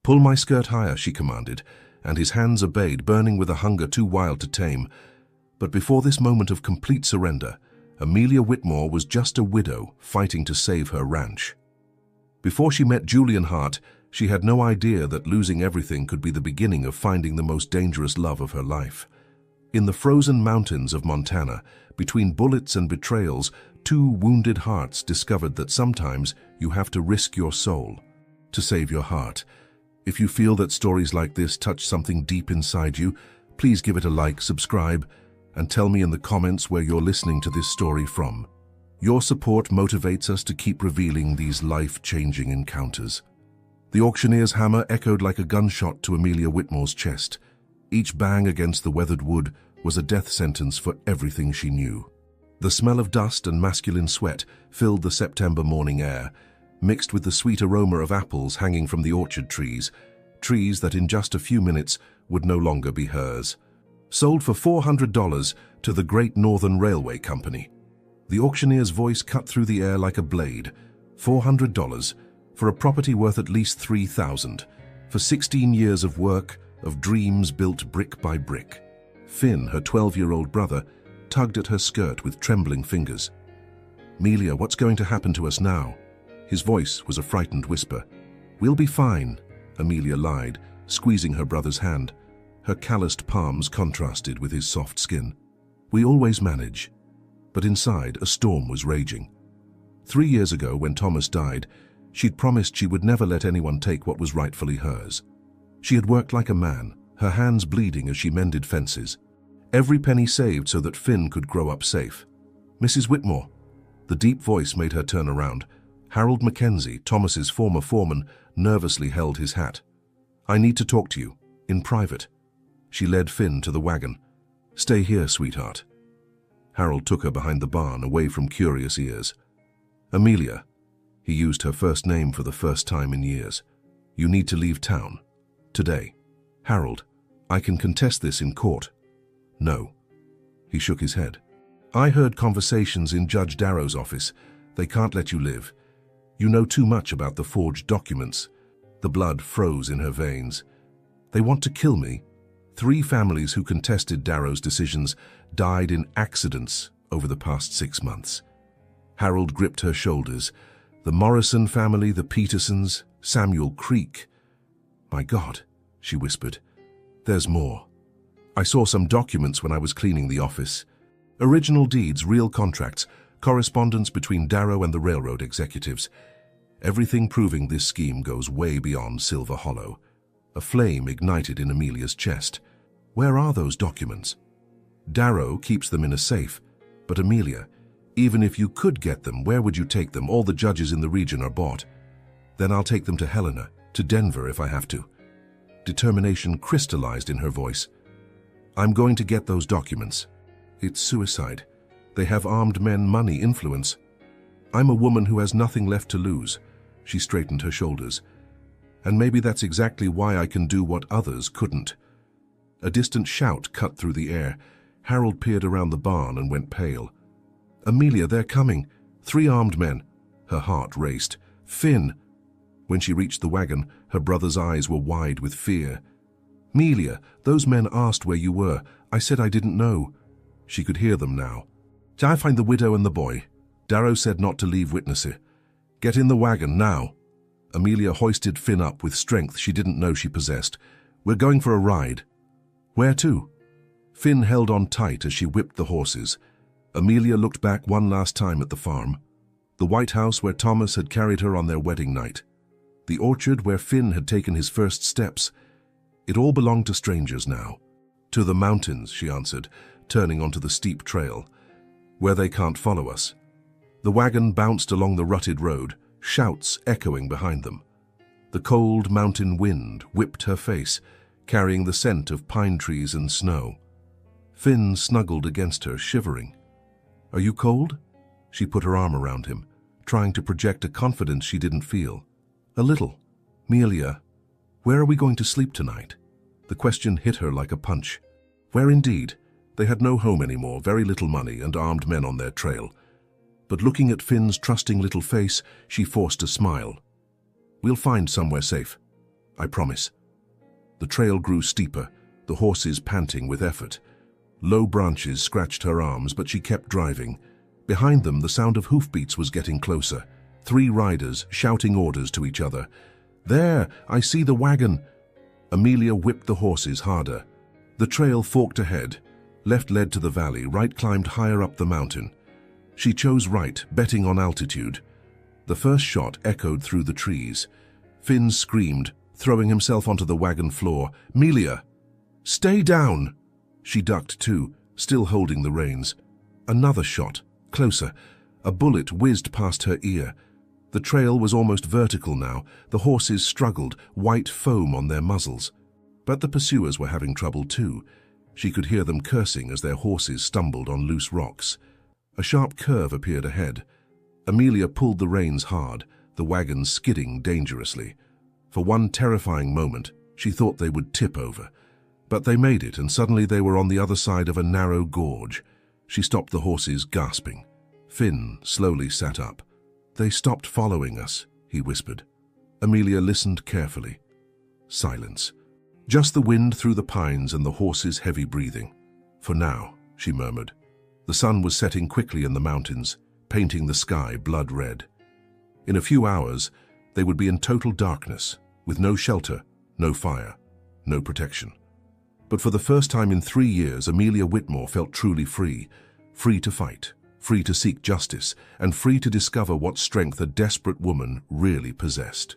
"Pull my skirt higher," she commanded, and his hands obeyed, burning with a hunger too wild to tame. But before this moment of complete surrender, Amelia Whitmore was just a widow fighting to save her ranch. Before she met Julian Hart, she had no idea that losing everything could be the beginning of finding the most dangerous love of her life. In the frozen mountains of Montana, between bullets and betrayals, two wounded hearts discovered that sometimes you have to risk your soul to save your heart. If you feel that stories like this touch something deep inside you, please give it a like, subscribe, and tell me in the comments where you're listening to this story from. Your support motivates us to keep revealing these life-changing encounters. The auctioneer's hammer echoed like a gunshot to Amelia Whitmore's chest. Each bang against the weathered wood was a death sentence for everything she knew. The smell of dust and masculine sweat filled the September morning air, mixed with the sweet aroma of apples hanging from the orchard trees that in just a few minutes would no longer be hers. Sold for $400 to the Great Northern Railway Company. The auctioneer's voice cut through the air like a blade. $400 for a property worth at least $3,000, for 16 years of work, of dreams built brick by brick. Finn, her 12-year-old brother, tugged at her skirt with trembling fingers. "Amelia, what's going to happen to us now?" His voice was a frightened whisper. "We'll be fine," Amelia lied, squeezing her brother's hand. Her calloused palms contrasted with his soft skin. "We always manage." But inside, a storm was raging. 3 years ago, when Thomas died, she'd promised she would never let anyone take what was rightfully hers. She had worked like a man, her hands bleeding as she mended fences. Every penny saved so that Finn could grow up safe. "Mrs. Whitmore." The deep voice made her turn around. Harold Mackenzie, Thomas's former foreman, nervously held his hat. "I need to talk to you, in private." She led Finn to the wagon. "Stay here, sweetheart." Harold took her behind the barn, away from curious ears. "Amelia," he used her first name for the first time in years, "you need to leave town. Today." "Harold, I can contest this in court." "No." He shook his head. "I heard conversations in Judge Darrow's office. They can't let you live. You know too much about the forged documents." The blood froze in her veins. "They want to kill me." 3 families who contested Darrow's decisions died in accidents over the past 6 months. Harold gripped her shoulders. The Morrison family, the Petersons, Samuel Creek. "My God," she whispered. "There's more. I saw some documents when I was cleaning the office. Original deeds, real contracts, correspondence between Darrow and the railroad executives. Everything proving this scheme goes way beyond Silver Hollow." A flame ignited in Amelia's chest. "Where are those documents?" "Darrow keeps them in a safe. But Amelia, even if you could get them, where would you take them? All the judges in the region are bought." "Then I'll take them to Helena, to Denver if I have to." Determination crystallized in her voice. "I'm going to get those documents. It's suicide. They have armed men, money, influence. I'm a woman who has nothing left to lose." She straightened her shoulders. "And maybe that's exactly why I can do what others couldn't." A distant shout cut through the air. Harold peered around the barn and went pale. "Amelia, they're coming. 3 armed men." Her heart raced. "Finn!" When she reached the wagon, her brother's eyes were wide with fear. "Amelia, those men asked where you were. I said I didn't know." She could hear them now. "Shall I find the widow and the boy? Darrow said not to leave witnesses. Get in the wagon, now." Amelia hoisted Finn up with strength she didn't know she possessed. "We're going for a ride." "Where to?" Finn held on tight as she whipped the horses. Amelia looked back one last time at the farm. The white house where Thomas had carried her on their wedding night. The orchard where Finn had taken his first steps. It all belonged to strangers now. "To the mountains," she answered, turning onto the steep trail. "Where they can't follow us." The wagon bounced along the rutted road, shouts echoing behind them. The cold mountain wind whipped her face, carrying the scent of pine trees and snow. Finn snuggled against her, shivering. "Are you cold?" She put her arm around him, trying to project a confidence she didn't feel. "A little." "Amelia, where are we going to sleep tonight?" The question hit her like a punch. Where indeed? They had no home anymore, very little money, and armed men on their trail. But looking at Finn's trusting little face, she forced a smile. "We'll find somewhere safe." I promise." The trail grew steeper, the horses panting with effort. Low branches scratched her arms, but she kept driving. Behind them, the sound of hoofbeats was getting closer. 3 riders shouting orders to each other. "There! I see the wagon!" Amelia whipped the horses harder. The trail forked ahead. Left led to the valley, right climbed higher up the mountain. She chose right, betting on altitude. The first shot echoed through the trees. Finn screamed, throwing himself onto the wagon floor. "Melia! Stay down!" She ducked too, still holding the reins. Another shot, closer. A bullet whizzed past her ear. The trail was almost vertical now. The horses struggled, white foam on their muzzles. But the pursuers were having trouble too. She could hear them cursing as their horses stumbled on loose rocks. A sharp curve appeared ahead. Amelia pulled the reins hard, the wagon skidding dangerously. For one terrifying moment, she thought they would tip over. But they made it, and suddenly they were on the other side of a narrow gorge. She stopped the horses, gasping. Finn slowly sat up. "They stopped following us," he whispered. Amelia listened carefully. Silence. Just the wind through the pines and the horses' heavy breathing. "For now," she murmured. The sun was setting quickly in the mountains, painting the sky blood red. In a few hours, they would be in total darkness, with no shelter, no fire, no protection. But for the first time in 3 years, Amelia Whitmore felt truly free. Free to fight, free to seek justice, and free to discover what strength a desperate woman really possessed.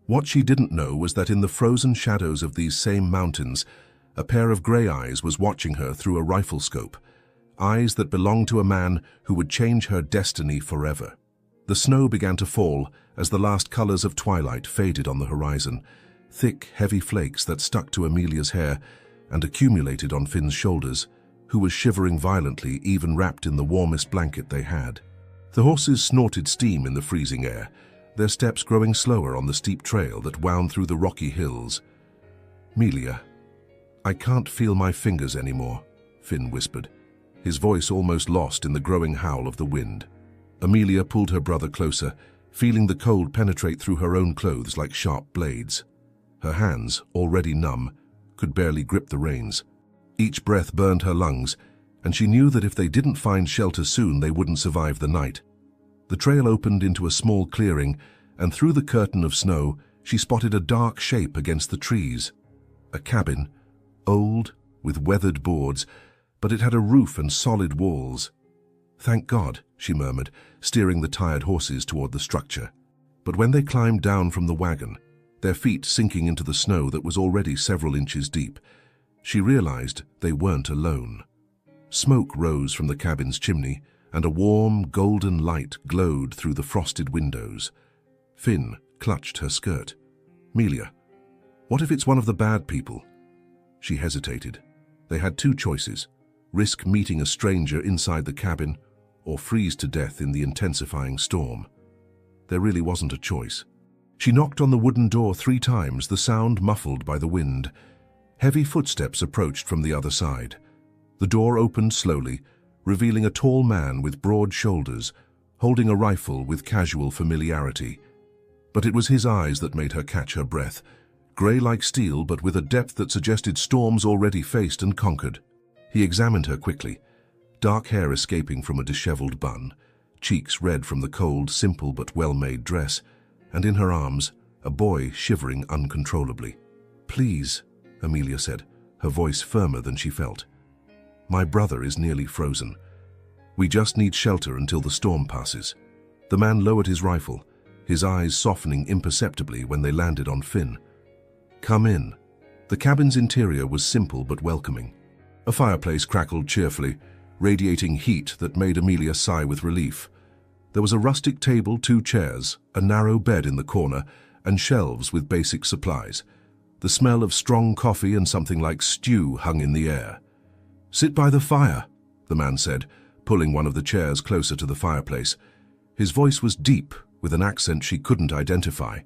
What she didn't know was that in the frozen shadows of these same mountains, a pair of grey eyes was watching her through a rifle scope, eyes that belonged to a man who would change her destiny forever. The snow began to fall as the last colors of twilight faded on the horizon, thick, heavy flakes that stuck to Amelia's hair and accumulated on Finn's shoulders, who was shivering violently even wrapped in the warmest blanket they had. The horses snorted steam in the freezing air, their steps growing slower on the steep trail that wound through the rocky hills. "Melia, I can't feel my fingers anymore," Finn whispered, his voice almost lost in the growing howl of the wind. Amelia pulled her brother closer, feeling the cold penetrate through her own clothes like sharp blades. Her hands, already numb, could barely grip the reins. Each breath burned her lungs, and she knew that if they didn't find shelter soon, they wouldn't survive the night. The trail opened into a small clearing, and through the curtain of snow, she spotted a dark shape against the trees. A cabin, old, with weathered boards, but it had a roof and solid walls. "Thank God," she murmured, steering the tired horses toward the structure. But when they climbed down from the wagon, their feet sinking into the snow that was already several inches deep, she realized they weren't alone. Smoke rose from the cabin's chimney, and a warm, golden light glowed through the frosted windows. Finn clutched her skirt. "Melia, what if it's one of the bad people?" She hesitated. They had 2 choices: risk meeting a stranger inside the cabin, or freeze to death in the intensifying storm. There really wasn't a choice. She knocked on the wooden door 3 times, the sound muffled by the wind. Heavy footsteps approached from the other side. The door opened slowly, revealing a tall man with broad shoulders, holding a rifle with casual familiarity. But it was his eyes that made her catch her breath, grey like steel but with a depth that suggested storms already faced and conquered. He examined her quickly, dark hair escaping from a disheveled bun, cheeks red from the cold, simple but well-made dress, and in her arms, a boy shivering uncontrollably. "Please," Amelia said, her voice firmer than she felt. "My brother is nearly frozen. We just need shelter until the storm passes." The man lowered his rifle, his eyes softening imperceptibly when they landed on Finn. "Come in." The cabin's interior was simple but welcoming. A fireplace crackled cheerfully, radiating heat that made Amelia sigh with relief. There was a rustic table, 2 chairs, a narrow bed in the corner, and shelves with basic supplies. The smell of strong coffee and something like stew hung in the air. "Sit by the fire," the man said, pulling one of the chairs closer to the fireplace. His voice was deep, with an accent she couldn't identify.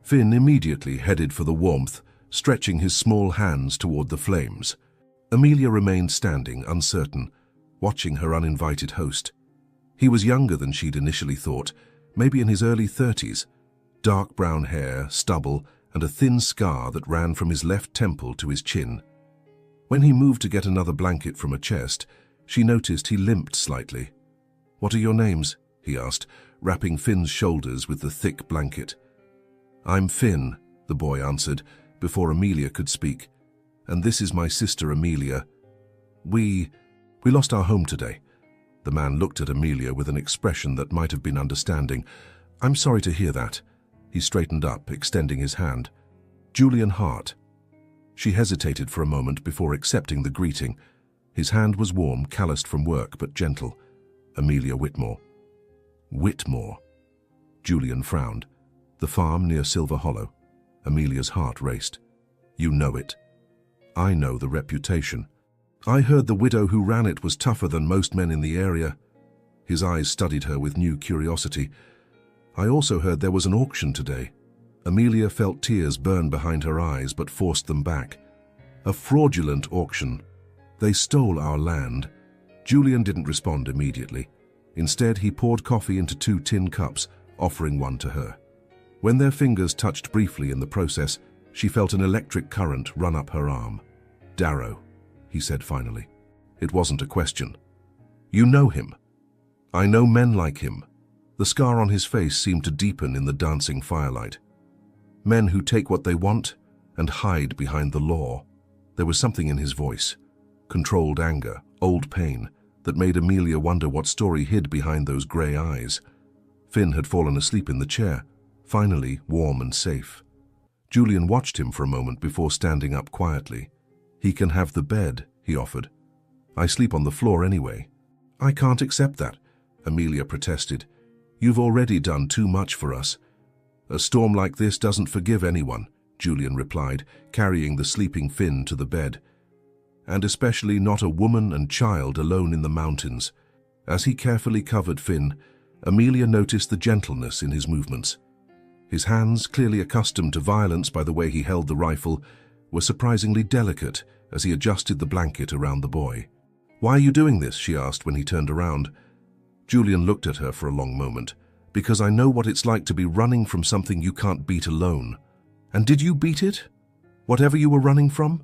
Finn immediately headed for the warmth, stretching his small hands toward the flames. Amelia remained standing, uncertain, watching her uninvited host. He was younger than she'd initially thought, maybe in his early 30s. Dark brown hair, stubble, and a thin scar that ran from his left temple to his chin. When he moved to get another blanket from a chest, she noticed he limped slightly. "What are your names?" he asked, wrapping Finn's shoulders with the thick blanket. "I'm Finn," the boy answered, before Amelia could speak. "And this is my sister Amelia. We lost our home today." The man looked at Amelia with an expression that might have been understanding. "I'm sorry to hear that." He straightened up, extending his hand. "Julian Hart." She hesitated for a moment before accepting the greeting. His hand was warm, calloused from work, but gentle. "Amelia Whitmore." "Whitmore?" Julian frowned. "The farm near Silver Hollow." Amelia's heart raced. "You know it." "I know the reputation. I heard the widow who ran it was tougher than most men in the area." His eyes studied her with new curiosity. "I also heard there was an auction today." Amelia felt tears burn behind her eyes but forced them back. "A fraudulent auction. They stole our land." Julian didn't respond immediately. Instead, he poured coffee into 2 tin cups, offering one to her. When their fingers touched briefly in the process, she felt an electric current run up her arm. "Darrow," he said finally. It wasn't a question. "You know him." "I know men like him." The scar on his face seemed to deepen in the dancing firelight. "Men who take what they want and hide behind the law." There was something in his voice, controlled anger, old pain, that made Amelia wonder what story hid behind those grey eyes. Finn had fallen asleep in the chair, finally warm and safe. Julian watched him for a moment before standing up quietly. "He can have the bed," he offered. "I sleep on the floor anyway." "I can't accept that," Amelia protested. "You've already done too much for us." "A storm like this doesn't forgive anyone," Julian replied, carrying the sleeping Finn to the bed. "And especially not a woman and child alone in the mountains." As he carefully covered Finn, Amelia noticed the gentleness in his movements. His hands, clearly accustomed to violence by the way he held the rifle, were surprisingly delicate as he adjusted the blanket around the boy. "Why are you doing this?" she asked when he turned around. Julian looked at her for a long moment. "Because I know what it's like to be running from something you can't beat alone." "And did you beat it? Whatever you were running from?"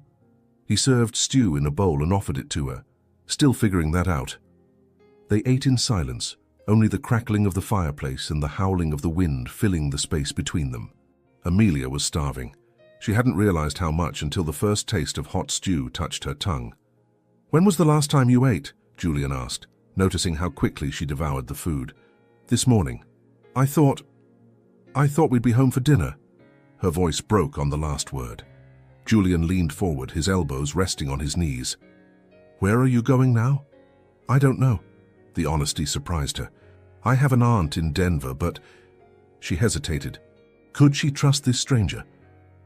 He served stew in a bowl and offered it to her, still figuring that out. They ate in silence, only the crackling of the fireplace and the howling of the wind filling the space between them. Amelia was starving. She hadn't realized how much until the first taste of hot stew touched her tongue. "When was the last time you ate?" Julian asked, noticing how quickly she devoured the food. "This morning. I thought we'd be home for dinner." Her voice broke on the last word. Julian leaned forward, his elbows resting on his knees. "Where are you going now?" "I don't know." The honesty surprised her. "I have an aunt in Denver, but—" She hesitated. Could she trust this stranger?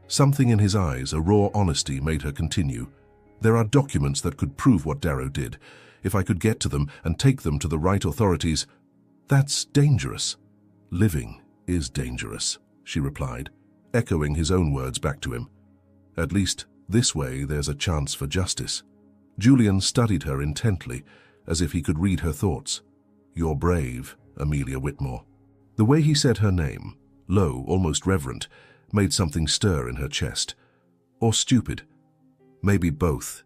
Something in his eyes, a raw honesty, made her continue. "There are documents that could prove what Darrow did. If I could get to them and take them to the right authorities—" "That's dangerous." "Living is dangerous," she replied, echoing his own words back to him. "At least, this way there's a chance for justice." Julian studied her intently, as if he could read her thoughts. "You're brave, Amelia Whitmore." The way he said her name, low, almost reverent, made something stir in her chest. Or stupid. Maybe both.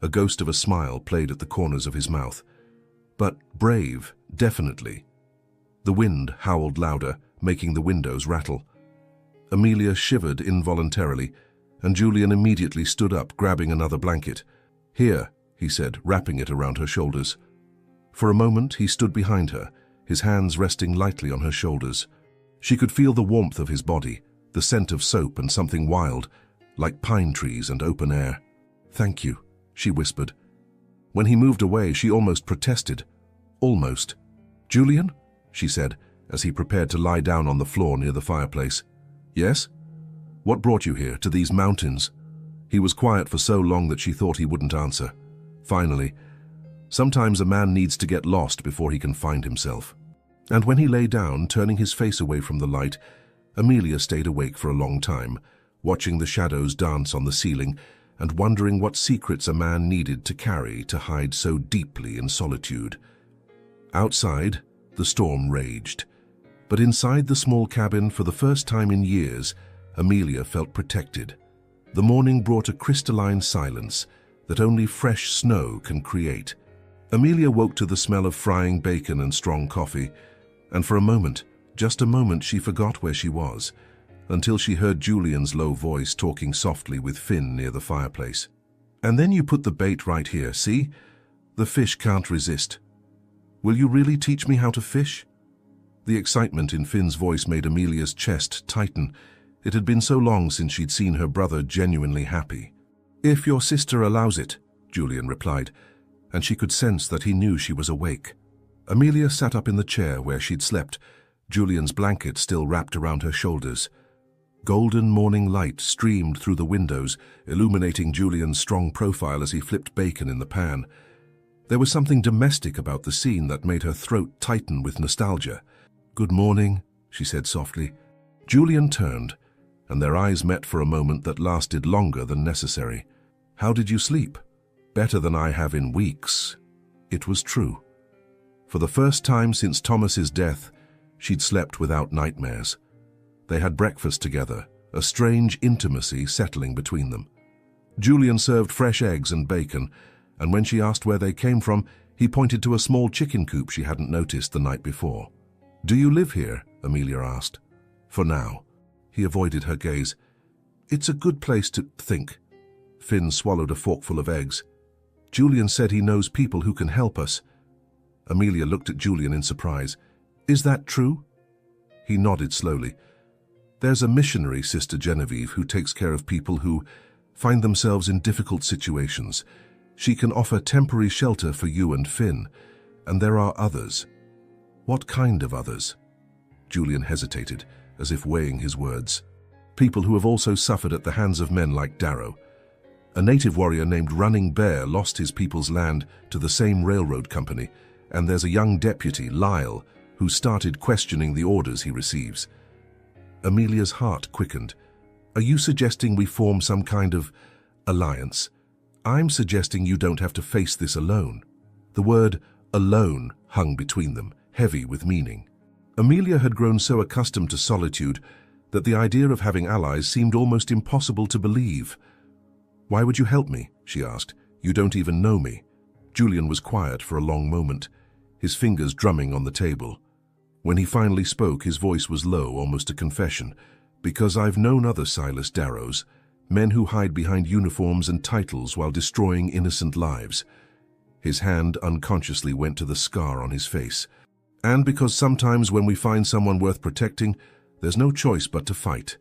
A ghost of a smile played at the corners of his mouth. But brave, definitely. The wind howled louder, making the windows rattle. Amelia shivered involuntarily, and Julian immediately stood up, grabbing another blanket. "Here," he said, wrapping it around her shoulders. For a moment he stood behind her, his hands resting lightly on her shoulders. She could feel the warmth of his body, the scent of soap and something wild, like pine trees and open air. "Thank you," she whispered. When he moved away, she almost protested. Almost. "Julian?" she said, as he prepared to lie down on the floor near the fireplace. "Yes? What brought you here, to these mountains?" He was quiet for so long that she thought he wouldn't answer. Finally, "Sometimes a man needs to get lost before he can find himself." And when he lay down, turning his face away from the light, Amelia stayed awake for a long time, watching the shadows dance on the ceiling and wondering what secrets a man needed to carry to hide so deeply in solitude. Outside, the storm raged. But inside the small cabin, for the first time in years, Amelia felt protected. The morning brought a crystalline silence that only fresh snow can create. Amelia woke to the smell of frying bacon and strong coffee, and for a moment, just a moment, she forgot where she was, until she heard Julian's low voice talking softly with Finn near the fireplace. "And then you put the bait right here, see? The fish can't resist. Will you really teach me how to fish?" The excitement in Finn's voice made Amelia's chest tighten. It had been so long since she'd seen her brother genuinely happy. "If your sister allows it," Julian replied, and she could sense that he knew she was awake. Amelia sat up in the chair where she'd slept, Julian's blanket still wrapped around her shoulders. Golden morning light streamed through the windows, illuminating Julian's strong profile as he flipped bacon in the pan. There was something domestic about the scene that made her throat tighten with nostalgia. "Good morning," she said softly. Julian turned, and their eyes met for a moment that lasted longer than necessary. "How did you sleep?" "Better than I have in weeks." It was true. For the first time since Thomas's death, she'd slept without nightmares. They had breakfast together, a strange intimacy settling between them. Julian served fresh eggs and bacon, and when she asked where they came from, he pointed to a small chicken coop she hadn't noticed the night before. "Do you live here?" Amelia asked. "For now." He avoided her gaze. "It's a good place to think." Finn swallowed a forkful of eggs. "Julian said he knows people who can help us." Amelia looked at Julian in surprise. "Is that true?" He nodded slowly. "There's a missionary, Sister Genevieve, who takes care of people who find themselves in difficult situations. She can offer temporary shelter for you and Finn, and there are others." "What kind of others?" Julian hesitated, as if weighing his words. "People who have also suffered at the hands of men like Darrow. A native warrior named Running Bear lost his people's land to the same railroad company, and there's a young deputy, Lyle, who started questioning the orders he receives." Amelia's heart quickened. "Are you suggesting we form some kind of alliance?" "I'm suggesting you don't have to face this alone." The word alone hung between them, heavy with meaning. Amelia had grown so accustomed to solitude that the idea of having allies seemed almost impossible to believe. "Why would you help me?" she asked. "You don't even know me." Julian was quiet for a long moment, his fingers drumming on the table. When he finally spoke, his voice was low, almost a confession. "Because I've known other Silas Darrows, men who hide behind uniforms and titles while destroying innocent lives." His hand unconsciously went to the scar on his face. "And because sometimes when we find someone worth protecting, there's no choice but to fight."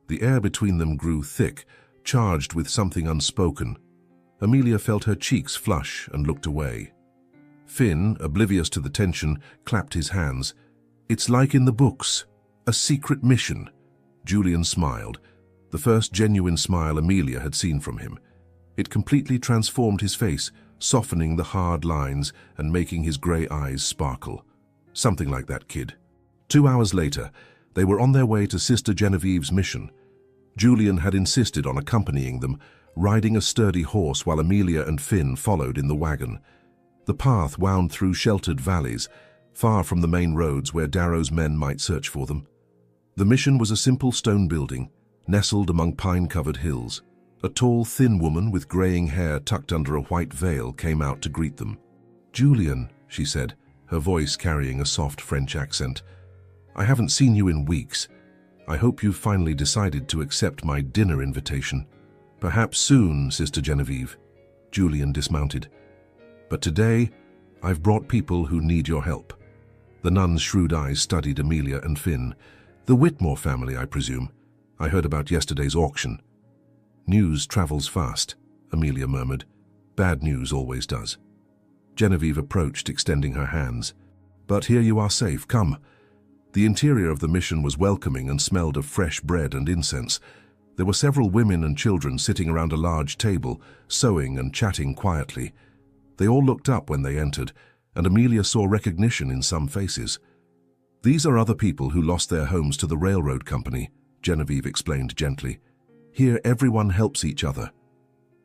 The air between them grew thick, charged with something unspoken. Amelia felt her cheeks flush and looked away. Finn, oblivious to the tension, clapped his hands. "It's like in the books, a secret mission." Julian smiled, the first genuine smile Amelia had seen from him. It completely transformed his face, softening the hard lines and making his grey eyes sparkle. "Something like that, kid." 2 hours later, they were on their way to Sister Genevieve's mission. Julian had insisted on accompanying them, riding a sturdy horse while Amelia and Finn followed in the wagon. The path wound through sheltered valleys, far from the main roads where Darrow's men might search for them. The mission was a simple stone building, nestled among pine-covered hills. A tall, thin woman with graying hair tucked under a white veil came out to greet them. "Julian," she said, her voice carrying a soft French accent, "I haven't seen you in weeks. I hope you've finally decided to accept my dinner invitation." "Perhaps soon, Sister Genevieve." Julian dismounted. "But today, I've brought people who need your help." The nun's shrewd eyes studied Amelia and Finn. "The Whitmore family, I presume. I heard about yesterday's auction." "News travels fast," Amelia murmured. "Bad news always does." Genevieve approached, extending her hands. "But here you are safe, come." The interior of the mission was welcoming and smelled of fresh bread and incense. There were several women and children sitting around a large table, sewing and chatting quietly. They all looked up when they entered, and Amelia saw recognition in some faces. "These are other people who lost their homes to the railroad company," Genevieve explained gently. "Here everyone helps each other."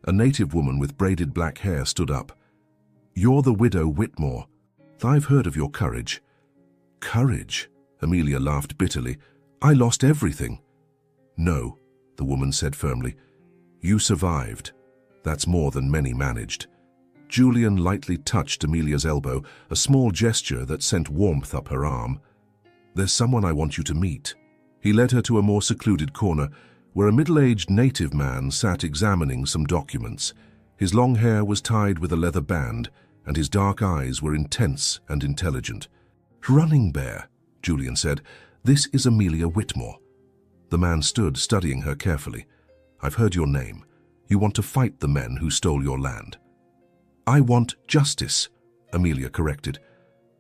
A native woman with braided black hair stood up. "You're the widow Whitmore. I've heard of your courage." "Courage?" Amelia laughed bitterly. "I lost everything." No, the woman said firmly. You survived. That's more than many managed. Julian lightly touched Amelia's elbow, a small gesture that sent warmth up her arm. There's someone I want you to meet. He led her to a more secluded corner, where a middle-aged native man sat examining some documents. His long hair was tied with a leather band, and his dark eyes were intense and intelligent. Running Bear, Julian said. This is Amelia Whitmore. The man stood, studying her carefully. I've heard your name. You want to fight the men who stole your land. I want justice, Amelia corrected.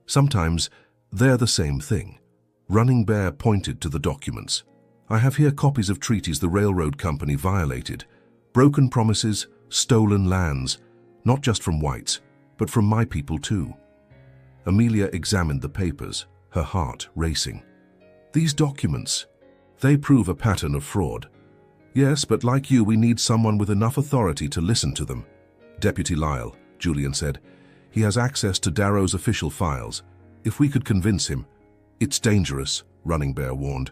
Sometimes they're the same thing. Running Bear pointed to the documents. I have here copies of treaties the railroad company violated. Broken promises, stolen lands, not just from whites, but from my people too. Amelia examined the papers, her heart racing. These documents, they prove a pattern of fraud. Yes, but like you, we need someone with enough authority to listen to them. Deputy Lyle, Julian said. He has access to Darrow's official files. If we could convince him. It's dangerous, Running Bear warned.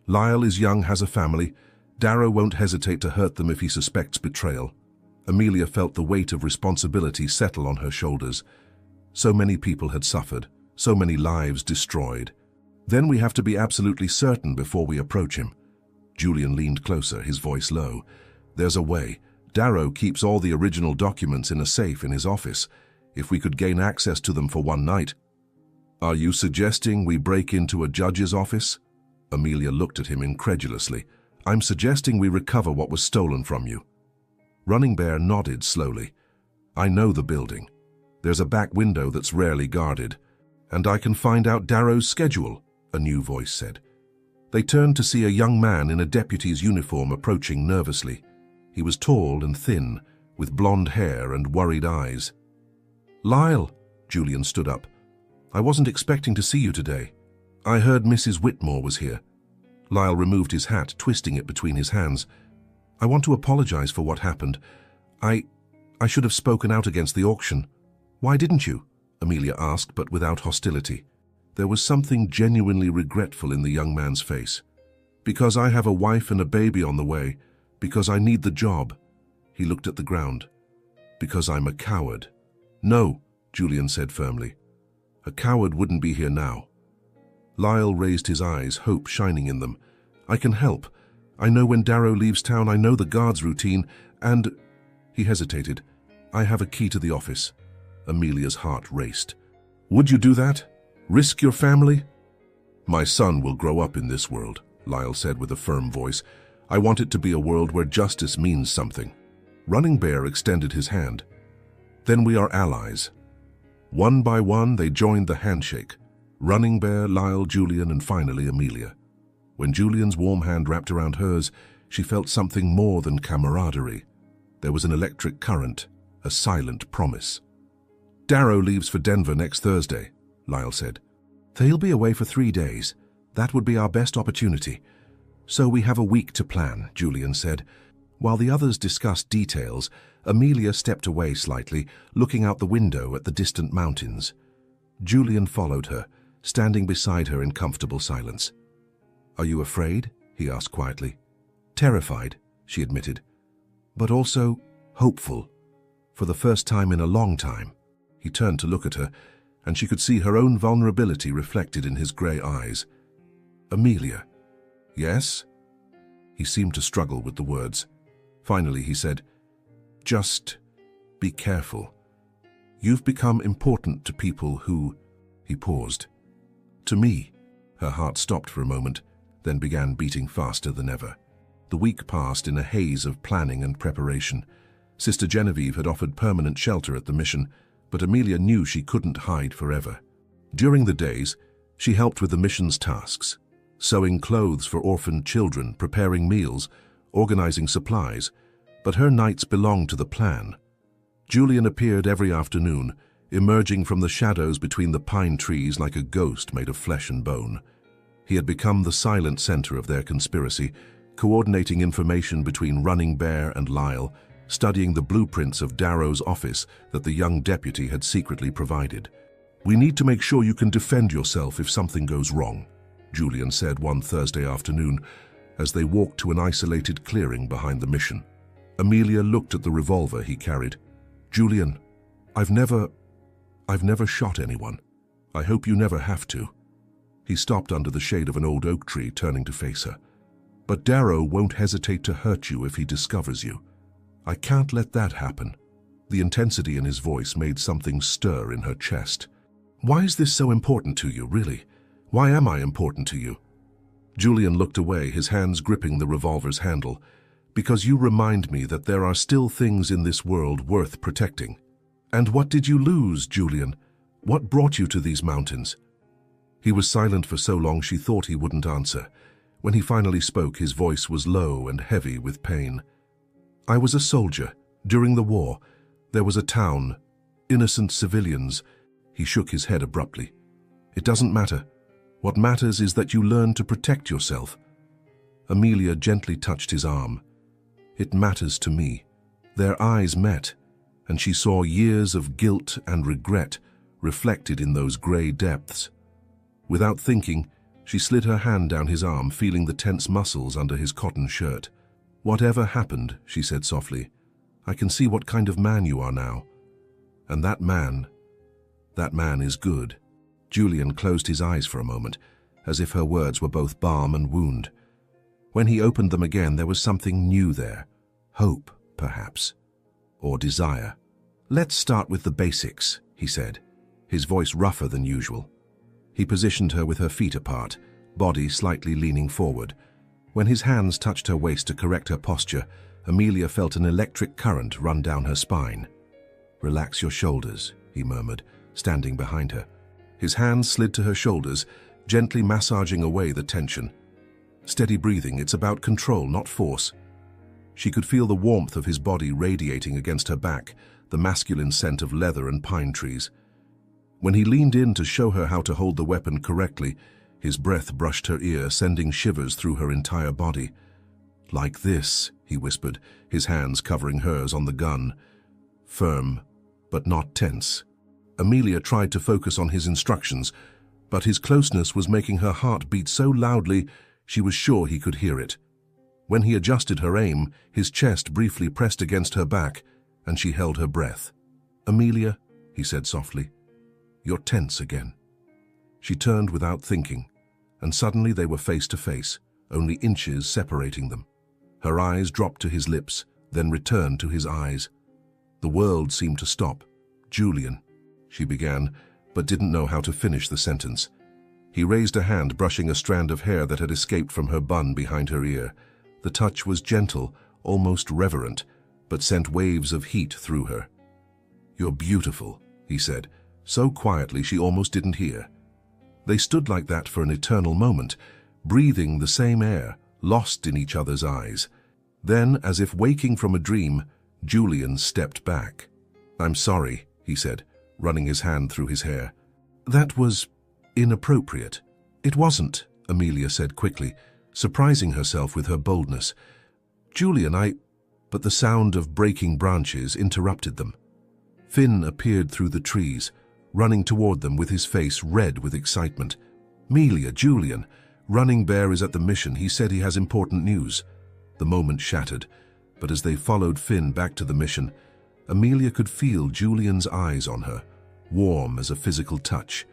Lyle is young, has a family. Darrow won't hesitate to hurt them if he suspects betrayal. Amelia felt the weight of responsibility settle on her shoulders. So many people had suffered, so many lives destroyed. Then we have to be absolutely certain before we approach him. Julian leaned closer, his voice low. There's a way. Darrow keeps all the original documents in a safe in his office. If we could gain access to them for one night. Are you suggesting we break into a judge's office? Amelia looked at him incredulously. I'm suggesting we recover what was stolen from you. Running Bear nodded slowly. I know the building. There's a back window that's rarely guarded. And I can find out Darrow's schedule, a new voice said. They turned to see a young man in a deputy's uniform approaching nervously. He was tall and thin, with blonde hair and worried eyes. Lyle, Julian stood up. I wasn't expecting to see you today. I heard Mrs. Whitmore was here. Lyle removed his hat, twisting it between his hands. I want to apologize for what happened. I should have spoken out against the auction. Why didn't you? Amelia asked, but without hostility. There was something genuinely regretful in the young man's face. Because I have a wife and a baby on the way. Because I need the job. He looked at the ground. Because I'm a coward. No, Julian said firmly. A coward wouldn't be here now. Lyle raised his eyes, hope shining in them. I can help. I know when Darrow leaves town, I know the guard's routine, and... He hesitated. I have a key to the office. Amelia's heart raced. Would you do that? Risk your family? My son will grow up in this world, Lyle said with a firm voice. I want it to be a world where justice means something. Running Bear extended his hand. Then we are allies. One by one, they joined the handshake. Running Bear, Lyle, Julian, and finally Amelia. When Julian's warm hand wrapped around hers, she felt something more than camaraderie. There was an electric current, a silent promise. Darrow leaves for Denver next Thursday, Lyle said. They'll be away for 3 days. That would be our best opportunity. So we have a week to plan, Julian said. While the others discussed details, Amelia stepped away slightly, looking out the window at the distant mountains. Julian followed her, standing beside her in comfortable silence. Are you afraid? He asked quietly. Terrified, she admitted. But also hopeful. For the first time in a long time. He turned to look at her, and she could see her own vulnerability reflected in his grey eyes. Amelia. Yes? He seemed to struggle with the words. Finally, he said, just be careful. You've become important to people who... He paused. To me. Her heart stopped for a moment, then began beating faster than ever. The week passed in a haze of planning and preparation. Sister Genevieve had offered permanent shelter at the mission, but Amelia knew she couldn't hide forever. During the days, she helped with the mission's tasks, sewing clothes for orphaned children, preparing meals, organizing supplies, but her nights belonged to the plan. Julian appeared every afternoon, emerging from the shadows between the pine trees like a ghost made of flesh and bone. He had become the silent center of their conspiracy, coordinating information between Running Bear and Lyle, studying the blueprints of Darrow's office that the young deputy had secretly provided. We need to make sure you can defend yourself if something goes wrong, Julian said one Thursday afternoon, as they walked to an isolated clearing behind the mission. Amelia looked at the revolver he carried. "Julian, I've never shot anyone. I hope you never have to." He stopped under the shade of an old oak tree, turning to face her. "But Darrow won't hesitate to hurt you if he discovers you. I can't let that happen." The intensity in his voice made something stir in her chest. "Why is this so important to you, really? Why am I important to you?" Julian looked away, his hands gripping the revolver's handle. "Because you remind me that there are still things in this world worth protecting." "And what did you lose, Julian? What brought you to these mountains?" He was silent for so long she thought he wouldn't answer. When he finally spoke, his voice was low and heavy with pain. "I was a soldier. During the war, there was a town. Innocent civilians." He shook his head abruptly. "It doesn't matter. What matters is that you learn to protect yourself." Amelia gently touched his arm. "It matters to me." Their eyes met, and she saw years of guilt and regret reflected in those grey depths. Without thinking, she slid her hand down his arm, feeling the tense muscles under his cotton shirt. "Whatever happened," she said softly, "I can see what kind of man you are now. And that man is good." Julian closed his eyes for a moment, as if her words were both balm and wound. When he opened them again, there was something new there. Hope, perhaps, or desire. "Let's start with the basics," he said, his voice rougher than usual. He positioned her with her feet apart, body slightly leaning forward. When his hands touched her waist to correct her posture, Amelia felt an electric current run down her spine. "Relax your shoulders," he murmured, standing behind her. His hands slid to her shoulders, gently massaging away the tension. "Steady breathing, it's about control, not force." She could feel the warmth of his body radiating against her back, the masculine scent of leather and pine trees. When he leaned in to show her how to hold the weapon correctly, his breath brushed her ear, sending shivers through her entire body. "Like this," he whispered, his hands covering hers on the gun. Firm, but not tense. Amelia tried to focus on his instructions, but his closeness was making her heart beat so loudly she was sure he could hear it. When he adjusted her aim, his chest briefly pressed against her back, and she held her breath. "Amelia," he said softly, "you're tense again." She turned without thinking, and suddenly they were face to face, only inches separating them. Her eyes dropped to his lips, then returned to his eyes. The world seemed to stop. "Julian," she began, but didn't know how to finish the sentence. He raised a hand, brushing a strand of hair that had escaped from her bun behind her ear. The touch was gentle, almost reverent, but sent waves of heat through her. "You're beautiful," he said, so quietly she almost didn't hear. They stood like that for an eternal moment, breathing the same air, lost in each other's eyes. Then, as if waking from a dream, Julian stepped back. "I'm sorry," he said, running his hand through his hair. "That was inappropriate." "It wasn't," Amelia said quickly, surprising herself with her boldness. "Julian, But the sound of breaking branches interrupted them. Finn appeared through the trees, running toward them with his face red with excitement. "Amelia, Julian, Running Bear is at the mission. He said he has important news." The moment shattered, but as they followed Finn back to the mission, Amelia could feel Julian's eyes on her, warm as a physical touch.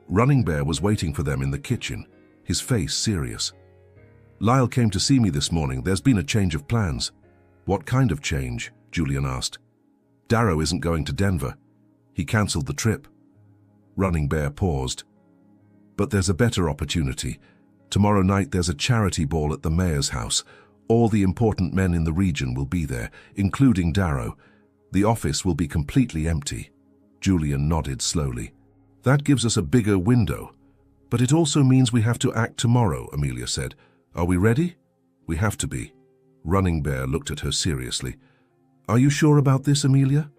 Running Bear was waiting for them in the kitchen, his face serious. "Lyle came to see me this morning. There's been a change of plans." "What kind of change?" Julian asked. "Darrow isn't going to Denver. He cancelled the trip." Running Bear paused. "But there's a better opportunity. Tomorrow night there's a charity ball at the mayor's house. All the important men in the region will be there, including Darrow. The office will be completely empty." Julian nodded slowly. "That gives us a bigger window. But it also means we have to act tomorrow," Amelia said. "Are we ready?" "We have to be." Running Bear looked at her seriously. "Are you sure about this, Amelia?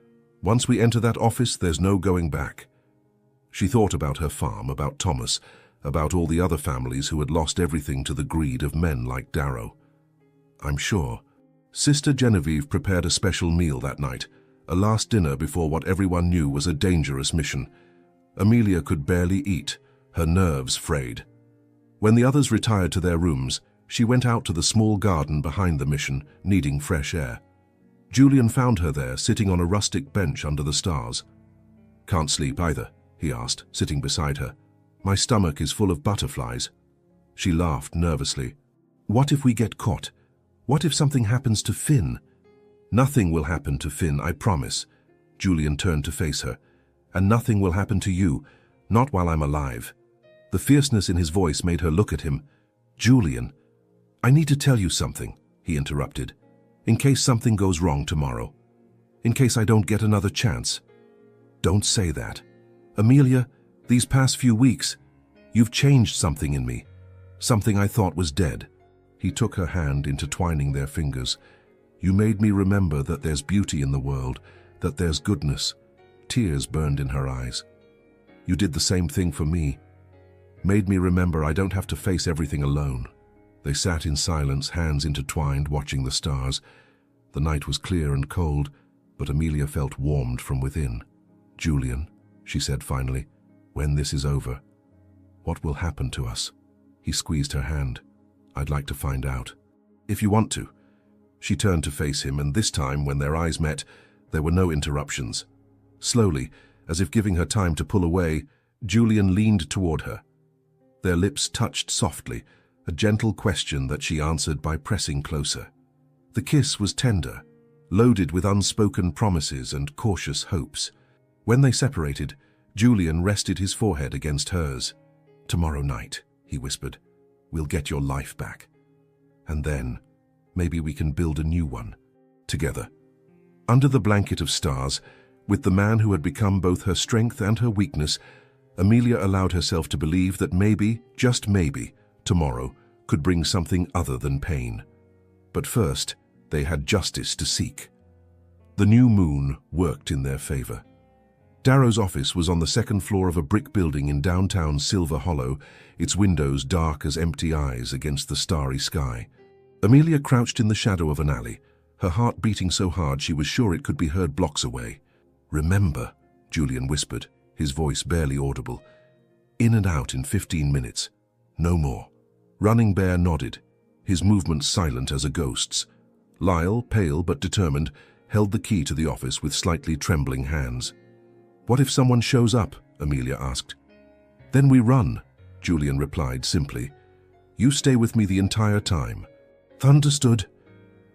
Once we enter that office, there's no going back." She thought about her farm, about Thomas, about all the other families who had lost everything to the greed of men like Darrow. "I'm sure." Sister Genevieve prepared a special meal that night, a last dinner before what everyone knew was a dangerous mission. Amelia could barely eat, her nerves frayed. When the others retired to their rooms, She went out to the small garden behind the mission, needing fresh air. Julian found her there, sitting on a rustic bench under the stars. "Can't sleep either?" he asked, sitting beside her. "My stomach is full of butterflies." She laughed nervously. "What if we get caught? What if something happens to Finn?" "Nothing will happen to Finn, I promise." Julian turned to face her. "And nothing will happen to you, not while I'm alive." The fierceness in his voice made her look at him. "Julian, I need to tell you something," he interrupted. "In case something goes wrong tomorrow. In case I don't get another chance." "Don't say that. Amelia, these past few weeks, you've changed something in me. Something I thought was dead." He took her hand, intertwining their fingers. "You made me remember that there's beauty in the world, that there's goodness." Tears burned in her eyes. "You did the same thing for me. Made me remember I don't have to face everything alone." They sat in silence, hands intertwined, watching the stars. The night was clear and cold, but Amelia felt warmed from within. "Julian," she said finally, "when this is over, what will happen to us?" He squeezed her hand. "I'd like to find out." "If you want to." She turned to face him, and this time, when their eyes met, there were no interruptions. Slowly, as if giving her time to pull away, Julian leaned toward her. Their lips touched softly, a gentle question that she answered by pressing closer. The kiss was tender, loaded with unspoken promises and cautious hopes. When they separated, Julian rested his forehead against hers. "Tomorrow night," he whispered, "we'll get your life back. And then, maybe we can build a new one, together." Under the blanket of stars, with the man who had become both her strength and her weakness, Amelia allowed herself to believe that maybe, just maybe, tomorrow could bring something other than pain. But first, they had justice to seek. The new moon worked in their favor. Darrow's office was on the second floor of a brick building in downtown Silver Hollow, its windows dark as empty eyes against the starry sky. Amelia crouched in the shadow of an alley, her heart beating so hard she was sure it could be heard blocks away. "Remember," Julian whispered, his voice barely audible. "In and out in 15 minutes. No more." Running Bear nodded, his movements silent as a ghost's. Lyle, pale but determined, held the key to the office with slightly trembling hands. "What if someone shows up?" Amelia asked. "Then we run," Julian replied simply. "You stay with me the entire time." "Understood."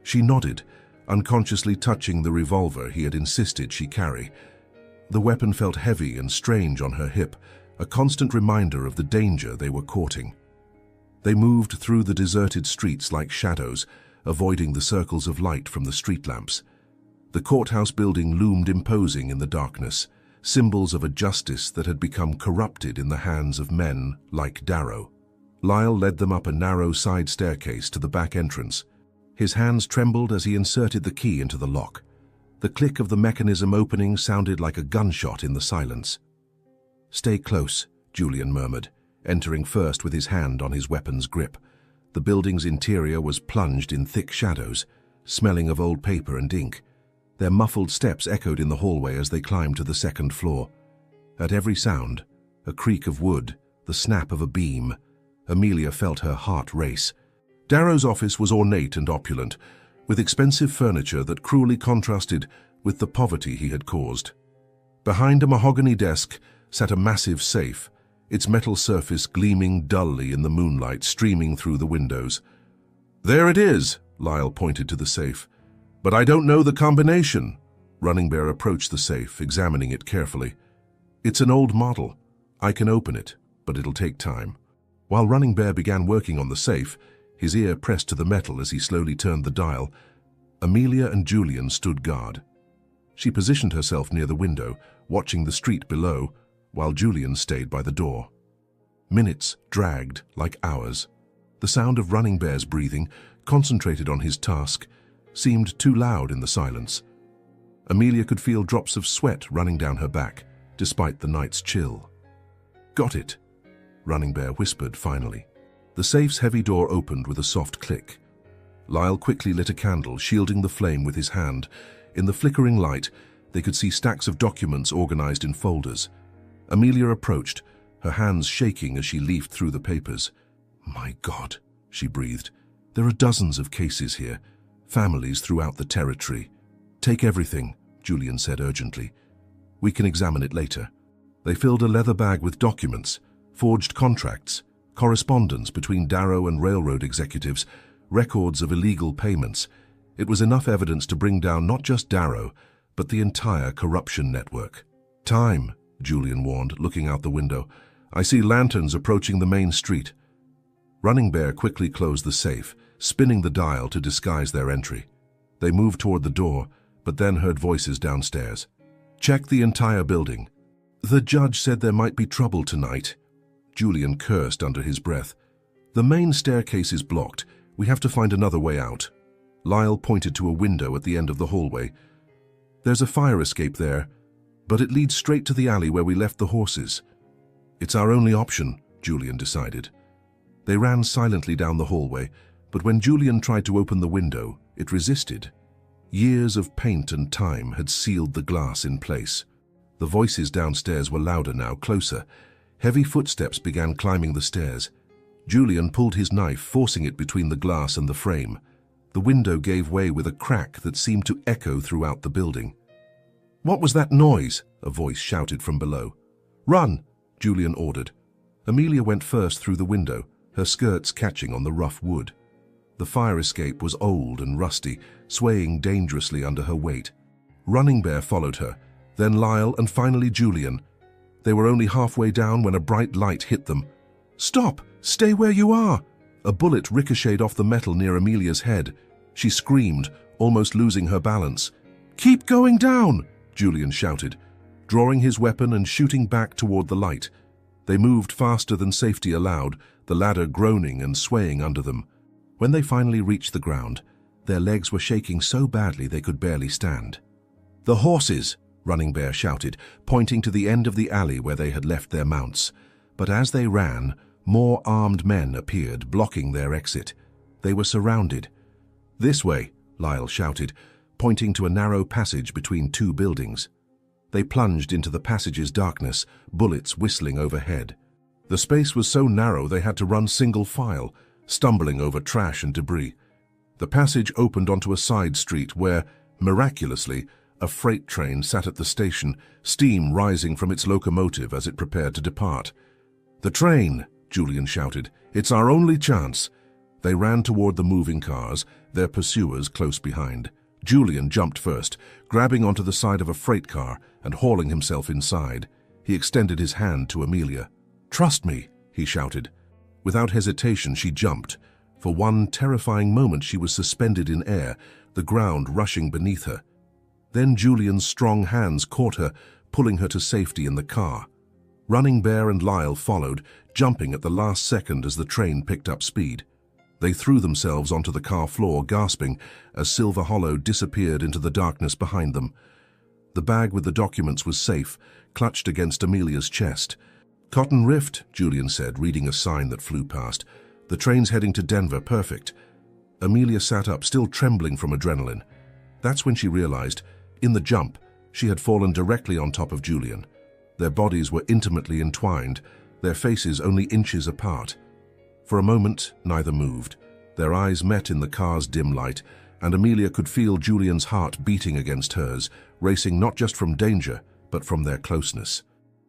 She nodded, unconsciously touching the revolver he had insisted she carry. The weapon felt heavy and strange on her hip, a constant reminder of the danger they were courting. They moved through the deserted streets like shadows, avoiding the circles of light from the street lamps. The courthouse building loomed imposing in the darkness, symbols of a justice that had become corrupted in the hands of men like Darrow. Lyle led them up a narrow side staircase to the back entrance. His hands trembled as he inserted the key into the lock. The click of the mechanism opening sounded like a gunshot in the silence. "Stay close," Julian murmured, entering first with his hand on his weapon's grip. The building's interior was plunged in thick shadows, smelling of old paper and ink. Their muffled steps echoed in the hallway as they climbed to the second floor. At every sound, a creak of wood, the snap of a beam, Amelia felt her heart race. Darrow's office was ornate and opulent, with expensive furniture that cruelly contrasted with the poverty he had caused. Behind a mahogany desk sat a massive safe, its metal surface gleaming dully in the moonlight streaming through the windows. "There it is," Lyle pointed to the safe. "But I don't know the combination." Running Bear approached the safe, examining it carefully. "It's an old model. I can open it, but it'll take time." While Running Bear began working on the safe, his ear pressed to the metal as he slowly turned the dial, Amelia and Julian stood guard. She positioned herself near the window, watching the street below, while Julian stayed by the door. Minutes dragged like hours. The sound of Running Bear's breathing, concentrated on his task, seemed too loud in the silence. Amelia could feel drops of sweat running down her back, despite the night's chill. "Got it," Running Bear whispered finally. The safe's heavy door opened with a soft click. Lyle quickly lit a candle, shielding the flame with his hand. In the flickering light, they could see stacks of documents organized in folders. Amelia approached, her hands shaking as she leafed through the papers. "My God," she breathed. There are dozens of cases here, families throughout the territory. Take everything, Julian said urgently. We can examine it later. They filled a leather bag with documents, forged contracts, correspondence between Darrow and railroad executives, records of illegal payments. It was enough evidence to bring down not just Darrow, but the entire corruption network. Time, Julian warned, looking out the window. I see lanterns approaching the main street. Running Bear quickly closed the safe, spinning the dial to disguise their entry. They moved toward the door, but then heard voices downstairs. Check the entire building. The judge said there might be trouble tonight. Julian cursed under his breath. The main staircase is blocked. We have to find another way out. Lyle pointed to a window at the end of the hallway. There's a fire escape there, but it leads straight to the alley where we left the horses. It's our only option, Julian decided. They ran silently down the hallway, but when Julian tried to open the window, it resisted. Years of paint and time had sealed the glass in place. The voices downstairs were louder now, closer. Heavy footsteps began climbing the stairs. Julian pulled his knife, forcing it between the glass and the frame. The window gave way with a crack that seemed to echo throughout the building. What was that noise? A voice shouted from below. Run, Julian ordered. Amelia went first through the window, her skirts catching on the rough wood. The fire escape was old and rusty, swaying dangerously under her weight. Running Bear followed her, then Lyle and finally Julian. They were only halfway down when a bright light hit them. Stop! Stay where you are! A bullet ricocheted off the metal near Amelia's head. She screamed, almost losing her balance. Keep going down! Julian shouted, drawing his weapon and shooting back toward the light. They moved faster than safety allowed, the ladder groaning and swaying under them. When they finally reached the ground, their legs were shaking so badly they could barely stand. The horses! Running Bear shouted, pointing to the end of the alley where they had left their mounts. But as they ran, more armed men appeared, blocking their exit. They were surrounded. This way, Lyle shouted, pointing to a narrow passage between two buildings. They plunged into the passage's darkness, bullets whistling overhead. The space was so narrow they had to run single file, stumbling over trash and debris. The passage opened onto a side street where, miraculously, a freight train sat at the station, steam rising from its locomotive as it prepared to depart. The train! Julian shouted. It's our only chance. They ran toward the moving cars, their pursuers close behind. Julian jumped first, grabbing onto the side of a freight car and hauling himself inside. He extended his hand to Amelia. Trust me, he shouted. Without hesitation, she jumped. For one terrifying moment, she was suspended in air, the ground rushing beneath her. Then Julian's strong hands caught her, pulling her to safety in the car. Running Bear and Lyle followed, jumping at the last second as the train picked up speed. They threw themselves onto the car floor, gasping, as Silver Hollow disappeared into the darkness behind them. The bag with the documents was safe, clutched against Amelia's chest. Cotton Rift, Julian said, reading a sign that flew past. The train's heading to Denver, perfect. Amelia sat up, still trembling from adrenaline. That's when she realized, in the jump, she had fallen directly on top of Julian. Their bodies were intimately entwined, their faces only inches apart. For a moment, neither moved. Their eyes met in the car's dim light, and Amelia could feel Julian's heart beating against hers, racing not just from danger, but from their closeness.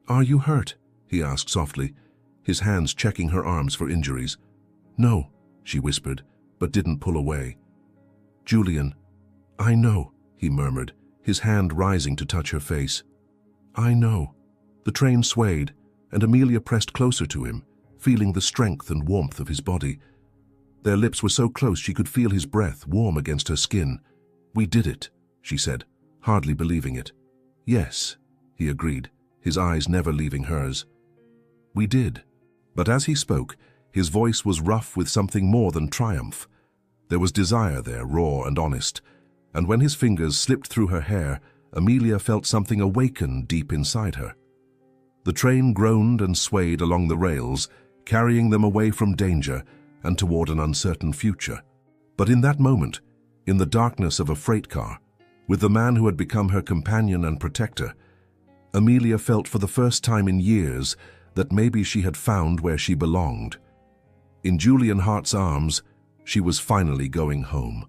Are you hurt? He asked softly, his hands checking her arms for injuries. No, she whispered, but didn't pull away. Julian, I know, he murmured, his hand rising to touch her face. I know. The train swayed, and Amelia pressed closer to him, feeling the strength and warmth of his body. Their lips were so close she could feel his breath warm against her skin. We did it, she said, hardly believing it. Yes, he agreed, his eyes never leaving hers. We did. But as he spoke, his voice was rough with something more than triumph. There was desire there, raw and honest, and when his fingers slipped through her hair, Amelia felt something awaken deep inside her. The train groaned and swayed along the rails, carrying them away from danger and toward an uncertain future. But in that moment, in the darkness of a freight car, with the man who had become her companion and protector, Amelia felt for the first time in years that maybe she had found where she belonged. In Julian Hart's arms, She was finally going home.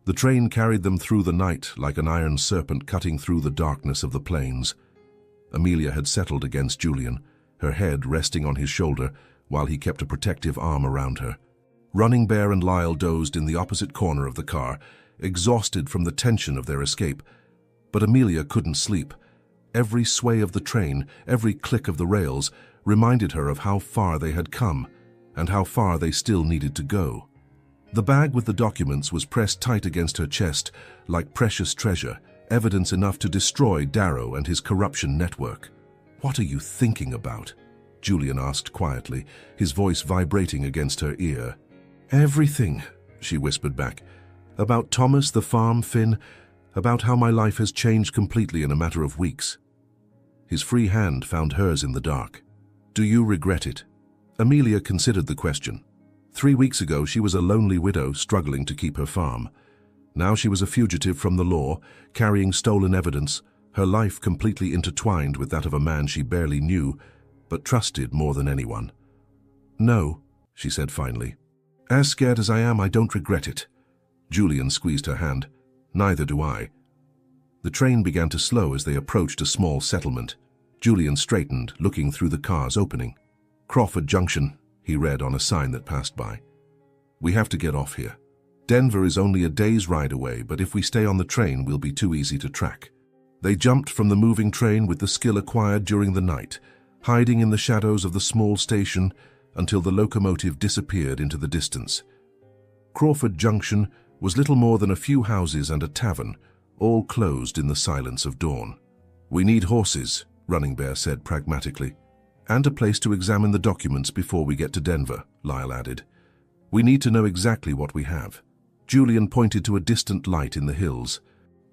The train carried them through the night like an iron serpent cutting through the darkness of the plains. Amelia had settled against Julian, her head resting on his shoulder while he kept a protective arm around her. Running Bear and Lyle dozed in the opposite corner of the car, exhausted from the tension of their escape. But Amelia couldn't sleep. Every sway of the train, every click of the rails, reminded her of how far they had come and how far they still needed to go. The bag with the documents was pressed tight against her chest like precious treasure, evidence enough to destroy Darrow and his corruption network. "What are you thinking about?" Julian asked quietly, his voice vibrating against her ear. "Everything," she whispered back. "About Thomas, the farm, Finn, about how my life has changed completely in a matter of weeks." His free hand found hers in the dark. "Do you regret it?" Amelia considered the question. 3 weeks ago, she was a lonely widow struggling to keep her farm. Now she was a fugitive from the law, carrying stolen evidence, her life completely intertwined with that of a man she barely knew, but trusted more than anyone. "No," she said finally. "As scared as I am, I don't regret it." Julian squeezed her hand. "Neither do I." The train began to slow as they approached a small settlement. Julian straightened, looking through the car's opening. "Crawford Junction," he read on a sign that passed by. "We have to get off here. Denver is only a day's ride away, but if we stay on the train, we'll be too easy to track." They jumped from the moving train with the skill acquired during the night, hiding in the shadows of the small station until the locomotive disappeared into the distance. Crawford Junction was little more than a few houses and a tavern, all closed in the silence of dawn. "We need horses," Running Bear said pragmatically. "And a place to examine the documents before we get to Denver," Lyle added. "We need to know exactly what we have." Julian pointed to a distant light in the hills.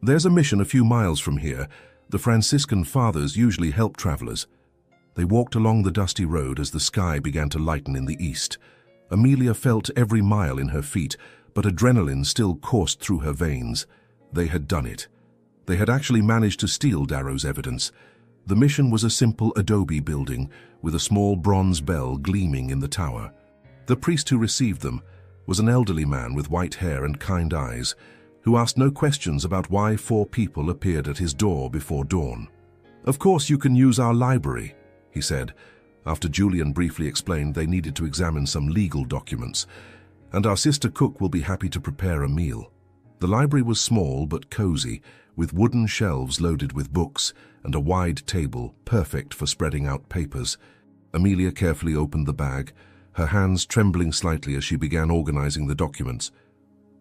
"There's a mission a few miles from here. The Franciscan fathers usually help travelers." They walked along the dusty road as the sky began to lighten in the east. Amelia felt every mile in her feet, but adrenaline still coursed through her veins. They had done it. They had actually managed to steal Darrow's evidence. The mission was a simple adobe building with a small bronze bell gleaming in the tower. The priest who received them was an elderly man with white hair and kind eyes, who asked no questions about why 4 people appeared at his door before dawn. "Of course you can use our library," he said, after Julian briefly explained they needed to examine some legal documents, "and our sister cook will be happy to prepare a meal." The library was small but cozy, with wooden shelves loaded with books and a wide table perfect for spreading out papers. Amelia carefully opened the bag, her hands trembling slightly as she began organizing the documents.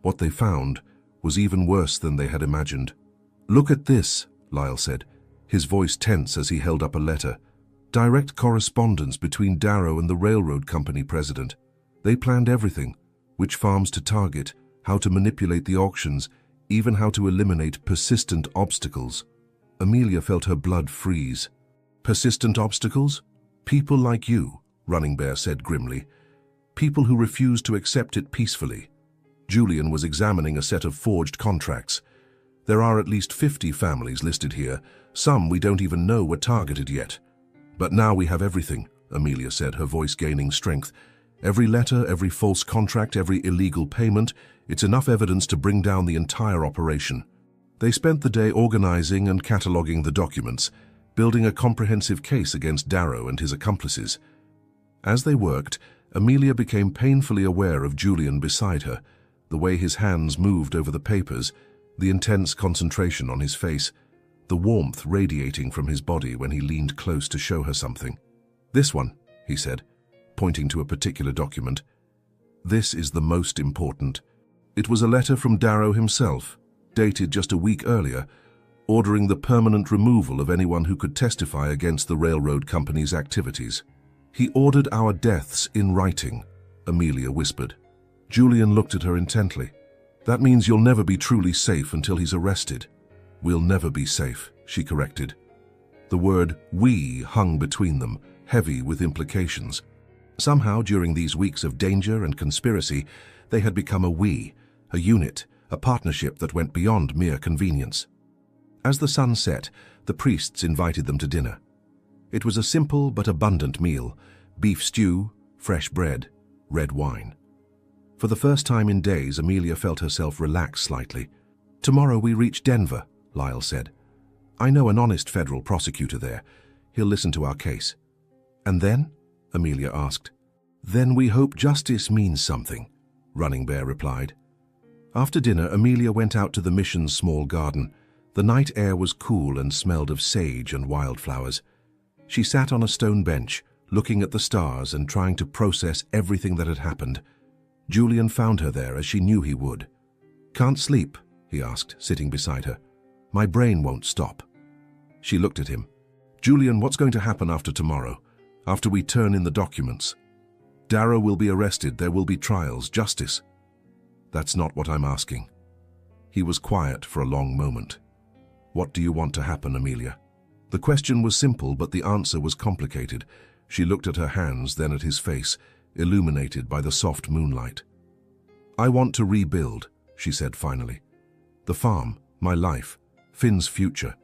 What they found was even worse than they had imagined. "Look at this," Lyle said, his voice tense as he held up a letter. "Direct correspondence between Darrow and the railroad company president. They planned everything, which farms to target, how to manipulate the auctions, even how to eliminate persistent obstacles." Amelia felt her blood freeze. "Persistent obstacles? People like you," Running Bear said grimly. "People who refuse to accept it peacefully." Julian was examining a set of forged contracts. "There are at least 50 families listed here. Some we don't even know were targeted yet. But now we have everything," Amelia said, her voice gaining strength. "Every letter, every false contract, every illegal payment, it's enough evidence to bring down the entire operation." They spent the day organizing and cataloging the documents, building a comprehensive case against Darrow and his accomplices. As they worked, Amelia became painfully aware of Julian beside her, the way his hands moved over the papers, the intense concentration on his face, the warmth radiating from his body when he leaned close to show her something. "This one," he said, pointing to a particular document. "This is the most important." It was a letter from Darrow himself, dated just a week earlier, ordering the permanent removal of anyone who could testify against the railroad company's activities. "He ordered our deaths in writing," Amelia whispered. Julian looked at her intently. "That means you'll never be truly safe until he's arrested." "We'll never be safe," she corrected. The word "we" hung between them, heavy with implications. Somehow, during these weeks of danger and conspiracy, they had become a we, a unit, a partnership that went beyond mere convenience. As the sun set, the priests invited them to dinner. It was a simple but abundant meal: beef stew, fresh bread, red wine. For the first time in days, Amelia felt herself relax slightly. "Tomorrow we reach Denver," Lyle said. "I know an honest federal prosecutor there. He'll listen to our case." "And then?" Amelia asked. "Then we hope justice means something," Running Bear replied. After dinner, Amelia went out to the mission's small garden. The night air was cool and smelled of sage and wildflowers. She sat on a stone bench, looking at the stars and trying to process everything that had happened. Julian found her there, as she knew he would. "Can't sleep?" he asked, sitting beside her. "My brain won't stop." She looked at him. "Julian, what's going to happen after tomorrow? After we turn in the documents? Darrow will be arrested, there will be trials, justice." "That's not what I'm asking." He was quiet for a long moment. "What do you want to happen, Amelia?" The question was simple, but the answer was complicated. She looked at her hands, then at his face, illuminated by the soft moonlight. "I want to rebuild," she said finally. "The farm, my life, Finn's future.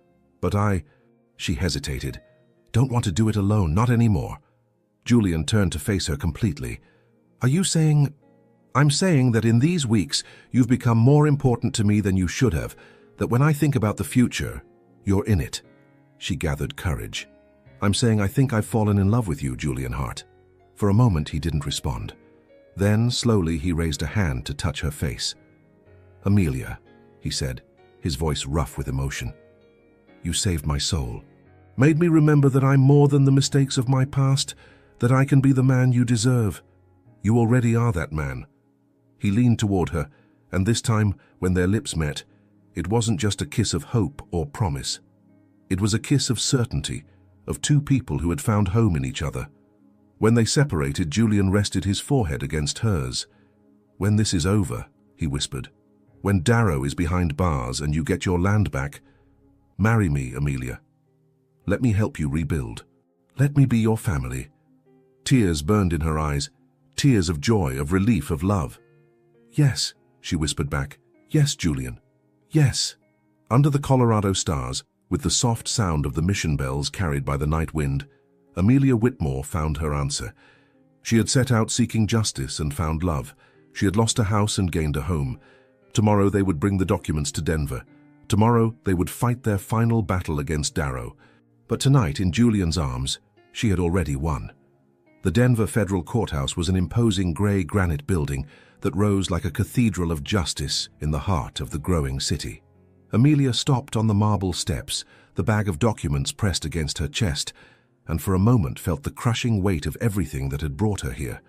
But She hesitated. "Don't want to do it alone, not anymore." Julian turned to face her completely. "Are you saying—" "I'm saying that in these weeks you've become more important to me than you should have, that when I think about the future, you're in it." She gathered courage. "I'm saying I think I've fallen in love with you, Julian Hart." For a moment he didn't respond. Then, slowly, he raised a hand to touch her face. "Amelia," he said, his voice rough with emotion. "You saved my soul. Made me remember that I'm more than the mistakes of my past, that I can be the man you deserve. You already are that man." He leaned toward her, and this time, when their lips met, it wasn't just a kiss of hope or promise. It was a kiss of certainty, of two people who had found home in each other. When they separated, Julian rested his forehead against hers. "When this is over," he whispered, "when Darrow is behind bars and you get your land back, marry me, Amelia. Let me help you rebuild. Let me be your family." Tears burned in her eyes, tears of joy, of relief, of love. "Yes," she whispered back. "Yes, Julian. Yes." Under the Colorado stars, with the soft sound of the mission bells carried by the night wind, Amelia Whitmore found her answer. She had set out seeking justice and found love. She had lost a house and gained a home. Tomorrow they would bring the documents to Denver. Tomorrow they would fight their final battle against Darrow. But tonight, in Julian's arms, she had already won. The Denver Federal Courthouse was an imposing gray granite building that rose like a cathedral of justice in the heart of the growing city. Amelia stopped on the marble steps, the bag of documents pressed against her chest, and for a moment felt the crushing weight of everything that had brought her here.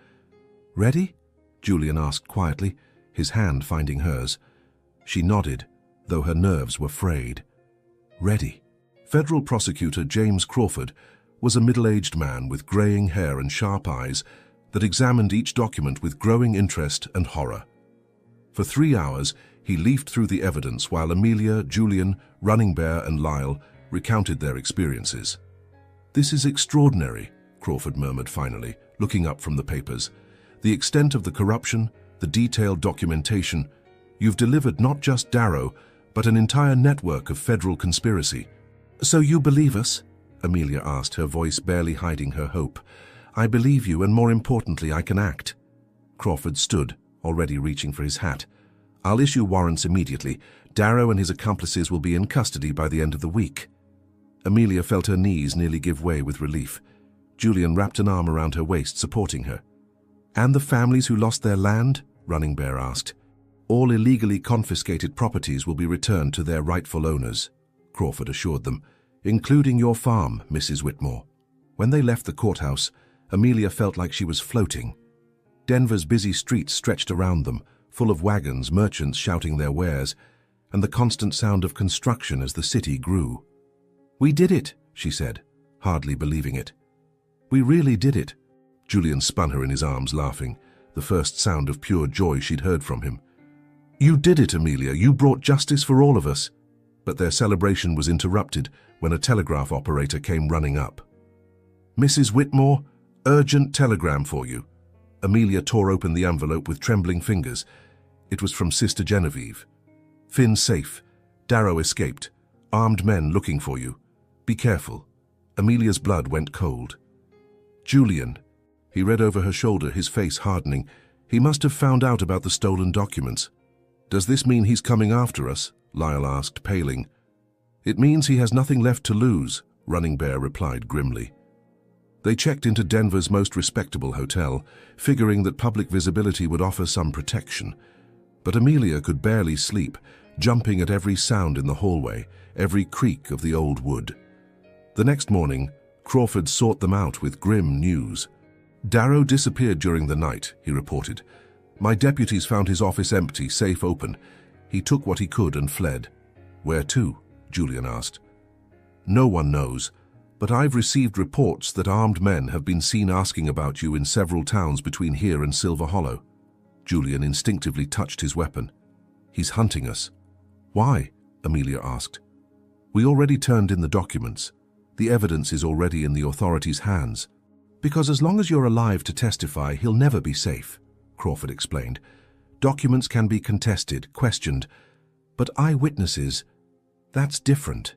"Ready?" Julian asked quietly, his hand finding hers. She nodded, though her nerves were frayed. "Ready." Federal prosecutor James Crawford was a middle-aged man with graying hair and sharp eyes that examined each document with growing interest and horror. For 3 hours, he leafed through the evidence while Amelia, Julian, Running Bear, and Lyle recounted their experiences. "This is extraordinary," Crawford murmured finally, looking up from the papers. "The extent of the corruption, the detailed documentation. You've delivered not just Darrow, but an entire network of federal conspiracy." "So you believe us?" Amelia asked, her voice barely hiding her hope. "I believe you, and more importantly, I can act." Crawford stood, already reaching for his hat. "I'll issue warrants immediately. Darrow and his accomplices will be in custody by the end of the week." Amelia felt her knees nearly give way with relief. Julian wrapped an arm around her waist, supporting her. "And the families who lost their land?" Running Bear asked. "All illegally confiscated properties will be returned to their rightful owners," Crawford assured them, "including your farm, Mrs. Whitmore." When they left the courthouse, Amelia felt like she was floating. Denver's busy streets stretched around them, full of wagons, merchants shouting their wares, and the constant sound of construction as the city grew. "We did it," she said, hardly believing it. "We really did it." Julian spun her in his arms, laughing, the first sound of pure joy she'd heard from him. "You did it, Amelia. You brought justice for all of us." But their celebration was interrupted when a telegraph operator came running up. "Mrs. Whitmore, urgent telegram for you." Amelia tore open the envelope with trembling fingers. It was from Sister Genevieve. "Finn safe. Darrow escaped. Armed men looking for you. Be careful." Amelia's blood went cold. "Julian." He read over her shoulder, his face hardening, He must have found out about the stolen documents. Does this mean he's coming after us? Lyle asked, paling. It means he has nothing left to lose, Running Bear replied grimly. They checked into Denver's most respectable hotel, figuring that public visibility would offer some protection. But Amelia could barely sleep, jumping at every sound in the hallway, every creak of the old wood. The next morning, Crawford sought them out with grim news. Darrow disappeared during the night, he reported. My deputies found his office empty, safe open. He took what he could and fled. Where to? Julian asked. No one knows, but I've received reports that armed men have been seen asking about you in several towns between here and Silver Hollow. Julian instinctively touched his weapon. He's hunting us. Why? Amelia asked. We already turned in the documents. The evidence is already in the authorities' hands. Because as long as you're alive to testify, he'll never be safe, Crawford explained. Documents can be contested, questioned, but eyewitnesses, that's different.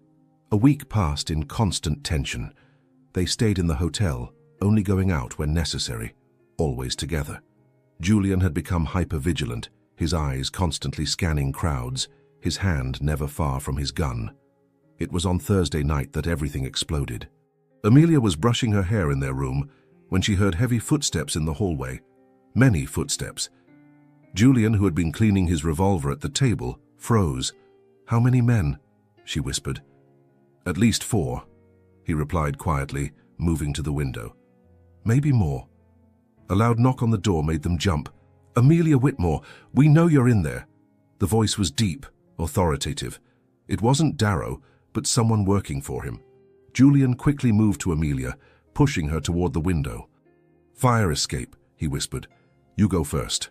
A week passed in constant tension. They stayed in the hotel, only going out when necessary, always together. Julian had become hyper-vigilant, his eyes constantly scanning crowds, his hand never far from his gun. It was on Thursday night that everything exploded. Amelia was brushing her hair in their room when she heard heavy footsteps in the hallway. Many footsteps. Julian, who had been cleaning his revolver at the table, froze. How many men? She whispered. At least 4, he replied quietly, moving to the window. Maybe more. A loud knock on the door made them jump. Amelia Whitmore, we know you're in there. The voice was deep, authoritative. It wasn't Darrow, but someone working for him. Julian quickly moved to Amelia, pushing her toward the window. Fire escape, he whispered. You go first.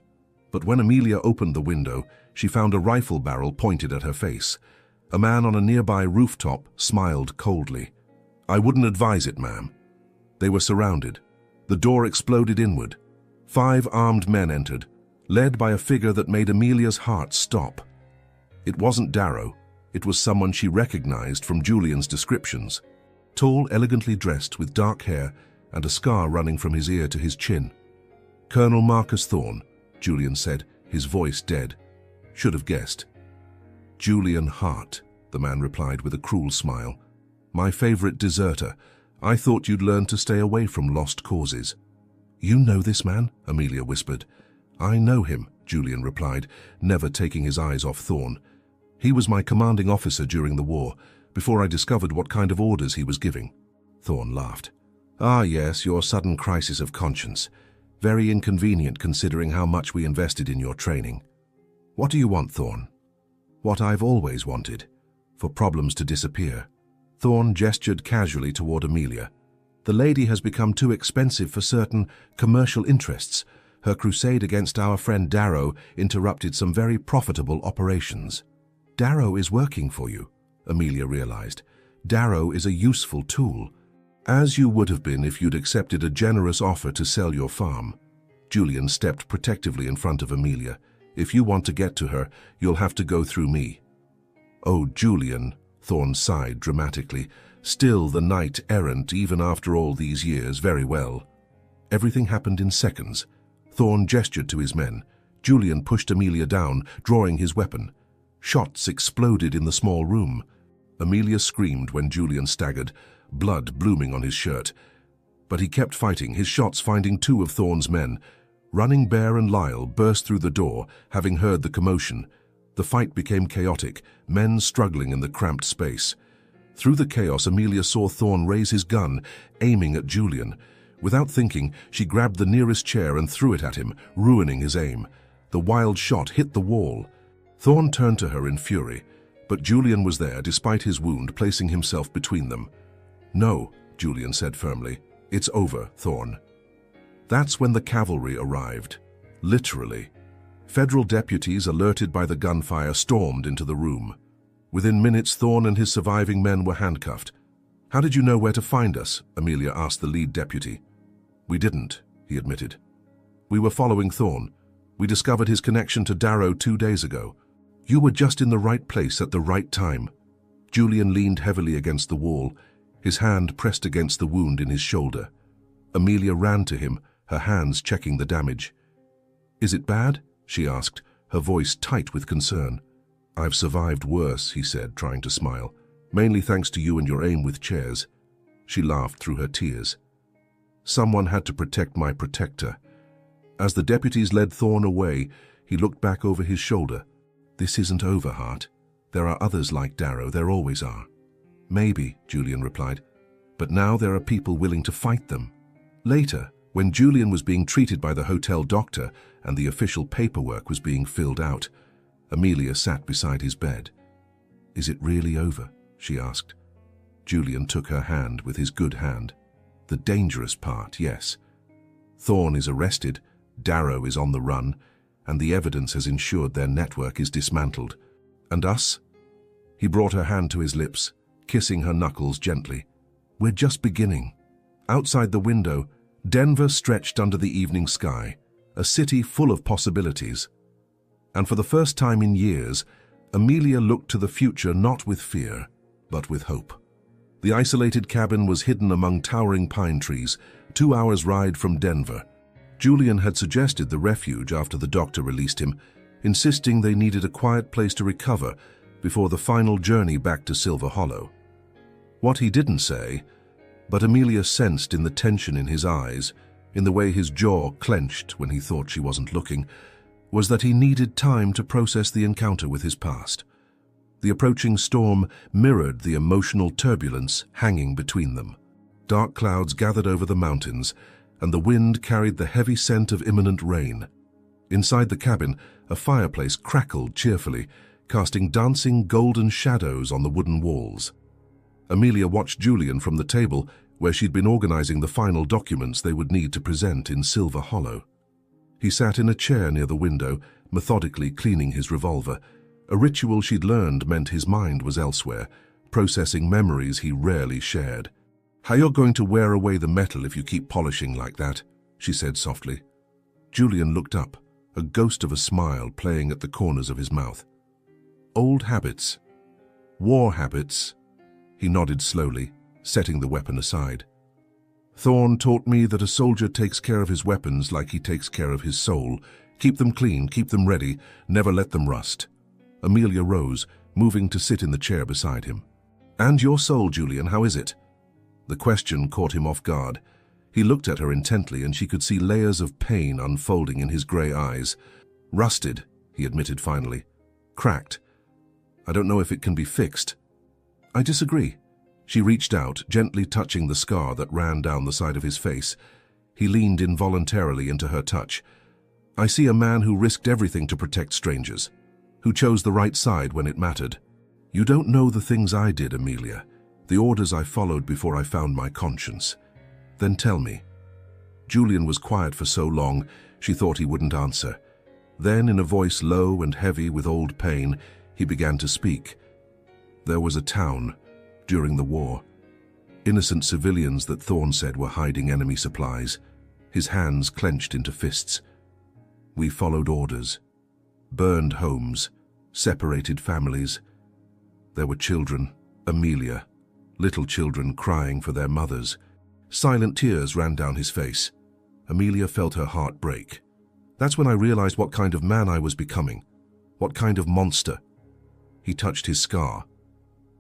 But when Amelia opened the window, she found a rifle barrel pointed at her face. A man on a nearby rooftop smiled coldly. I wouldn't advise it, ma'am. They were surrounded. The door exploded inward. 5 armed men entered, led by a figure that made Amelia's heart stop. It wasn't Darrow. It was someone she recognized from Julian's descriptions. Tall, elegantly dressed, with dark hair and a scar running from his ear to his chin. Colonel Marcus Thorne, Julian said, his voice dead. Should have guessed. Julian Hart, the man replied with a cruel smile. My favorite deserter. I thought you'd learn to stay away from lost causes. You know this man? Amelia whispered. I know him, Julian replied, never taking his eyes off Thorne. He was my commanding officer during the war, before I discovered what kind of orders he was giving. Thorne laughed. Ah yes, your sudden crisis of conscience. Very inconvenient considering how much we invested in your training. What do you want, Thorne? What I've always wanted. For problems to disappear. Thorne gestured casually toward Amelia. The lady has become too expensive for certain commercial interests. Her crusade against our friend Darrow interrupted some very profitable operations. Darrow is working for you, Amelia realized. Darrow is a useful tool, as you would have been if you'd accepted a generous offer to sell your farm. Julian stepped protectively in front of Amelia. If you want to get to her, you'll have to go through me. Oh, Julian, Thorne sighed dramatically. Still the knight-errant, even after all these years, very well. Everything happened in seconds. Thorne gestured to his men. Julian pushed Amelia down, drawing his weapon. Shots exploded in the small room. Amelia screamed when Julian staggered, blood blooming on his shirt. But he kept fighting, his shots finding 2 of Thorne's men. Running Bear and Lyle burst through the door, having heard the commotion. The fight became chaotic, men struggling in the cramped space. Through the chaos, Amelia saw Thorne raise his gun, aiming at Julian. Without thinking, she grabbed the nearest chair and threw it at him, ruining his aim. The wild shot hit the wall. Thorne turned to her in fury, but Julian was there, despite his wound, placing himself between them. No, Julian said firmly. It's over, Thorne. That's when the cavalry arrived. Literally. Federal deputies, alerted by the gunfire, stormed into the room. Within minutes, Thorne and his surviving men were handcuffed. How did you know where to find us? Amelia asked the lead deputy. We didn't, he admitted. We were following Thorne. We discovered his connection to Darrow 2 days ago. You were just in the right place at the right time. Julian leaned heavily against the wall, his hand pressed against the wound in his shoulder. Amelia ran to him, her hands checking the damage. "Is it bad?" she asked, her voice tight with concern. "I've survived worse," he said, trying to smile. "Mainly thanks to you and your aim with chairs." She laughed through her tears. "Someone had to protect my protector." As the deputies led Thorn away, he looked back over his shoulder. "This isn't over, Hart. There are others like Darrow, there always are." "Maybe," Julian replied, "but now there are people willing to fight them." Later, when Julian was being treated by the hotel doctor and the official paperwork was being filled out, Amelia sat beside his bed. "Is it really over?" she asked. Julian took her hand with his good hand. "The dangerous part, yes. Thorn is arrested, Darrow is on the run, and the evidence has ensured their network is dismantled. And us?" He brought her hand to his lips, kissing her knuckles gently. "We're just beginning." Outside the window, Denver stretched under the evening sky, a city full of possibilities. And for the first time in years, Amelia looked to the future not with fear, but with hope. The isolated cabin was hidden among towering pine trees, 2 hours' ride from Denver. Julian had suggested the refuge after the doctor released him, insisting they needed a quiet place to recover before the final journey back to Silver Hollow. What he didn't say, but Amelia sensed in the tension in his eyes, in the way his jaw clenched when he thought she wasn't looking, was that he needed time to process the encounter with his past. The approaching storm mirrored the emotional turbulence hanging between them. Dark clouds gathered over the mountains, and the wind carried the heavy scent of imminent rain. Inside the cabin, a fireplace crackled cheerfully, casting dancing golden shadows on the wooden walls. Amelia watched Julian from the table where she'd been organizing the final documents they would need to present in Silver Hollow. He sat in a chair near the window, methodically cleaning his revolver. A ritual she'd learned meant his mind was elsewhere, processing memories he rarely shared. "How you're going to wear away the metal if you keep polishing like that," she said softly. Julian looked up, a ghost of a smile playing at the corners of his mouth. "Old habits. War habits." He nodded slowly, setting the weapon aside. "Thorn taught me that a soldier takes care of his weapons like he takes care of his soul. Keep them clean, keep them ready, never let them rust." Amelia rose, moving to sit in the chair beside him. "And your soul, Julian, how is it?" The question caught him off guard. He looked at her intently, and she could see layers of pain unfolding in his grey eyes. "Rusted," he admitted finally. "Cracked. I don't know if it can be fixed." "I disagree." She reached out, gently touching the scar that ran down the side of his face. He leaned involuntarily into her touch. "I see a man who risked everything to protect strangers, who chose the right side when it mattered. You don't know the things I did, Amelia, the orders I followed before I found my conscience. Then tell me." Julian was quiet for so long, she thought he wouldn't answer. Then, in a voice low and heavy with old pain, he began to speak. "There was a town, during the war. Innocent civilians that Thorn said were hiding enemy supplies. His hands clenched into fists. We followed orders. Burned homes, separated families. There were children, Amelia, little children crying for their mothers. Silent tears ran down his face. Amelia felt her heart break. That's when I realized what kind of man I was becoming, what kind of monster." He touched his scar.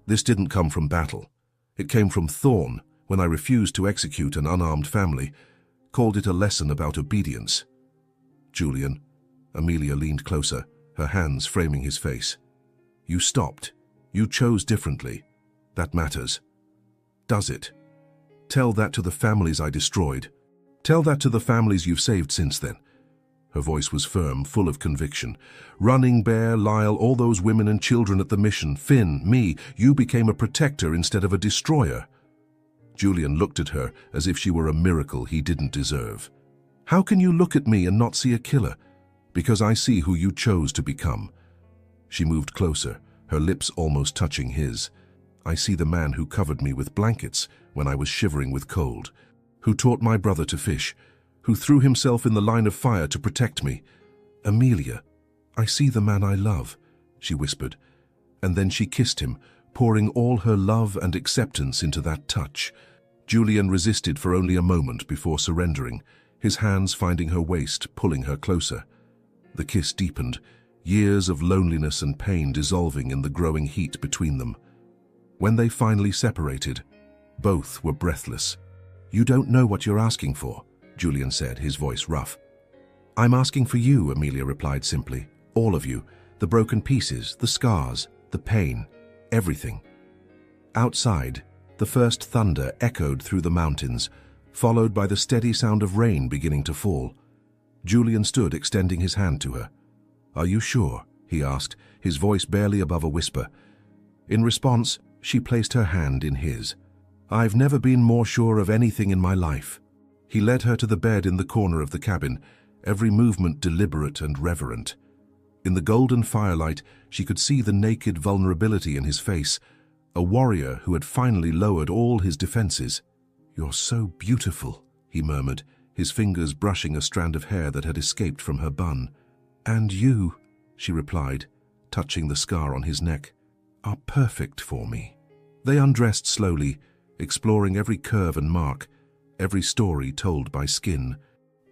"This didn't come from battle. It came from Thorn when I refused to execute an unarmed family, called it a lesson about obedience." "Julian," Amelia leaned closer, her hands framing his face. "You stopped. You chose differently. That matters." "Does it? Tell that to the families I destroyed. Tell that to the families you've saved since then." Her voice was firm, full of conviction. "Running Bear, Lyle, all those women and children at the mission, Finn, me, you became a protector instead of a destroyer." Julian looked at her as if she were a miracle he didn't deserve. "How can you look at me and not see a killer? Because I see who you chose to become." She moved closer, her lips almost touching his. "I see the man who covered me with blankets when I was shivering with cold, who taught my brother to fish, who threw himself in the line of fire to protect me. Amelia, I see the man I love," she whispered. And then she kissed him, pouring all her love and acceptance into that touch. Julian resisted for only a moment before surrendering, his hands finding her waist, pulling her closer. The kiss deepened, years of loneliness and pain dissolving in the growing heat between them. When they finally separated, both were breathless. "You don't know what you're asking for," Julian said, his voice rough. "I'm asking for you," Amelia replied simply. "All of you. The broken pieces, the scars, the pain, everything." Outside, the first thunder echoed through the mountains, followed by the steady sound of rain beginning to fall. Julian stood extending his hand to her. "Are you sure?" he asked, his voice barely above a whisper. In response, she placed her hand in his. "I've never been more sure of anything in my life." He led her to the bed in the corner of the cabin, every movement deliberate and reverent. In the golden firelight, she could see the naked vulnerability in his face, a warrior who had finally lowered all his defenses. "You're so beautiful," he murmured, his fingers brushing a strand of hair that had escaped from her bun. "And you," she replied, touching the scar on his neck, "are perfect for me." They undressed slowly, exploring every curve and mark, every story told by skin.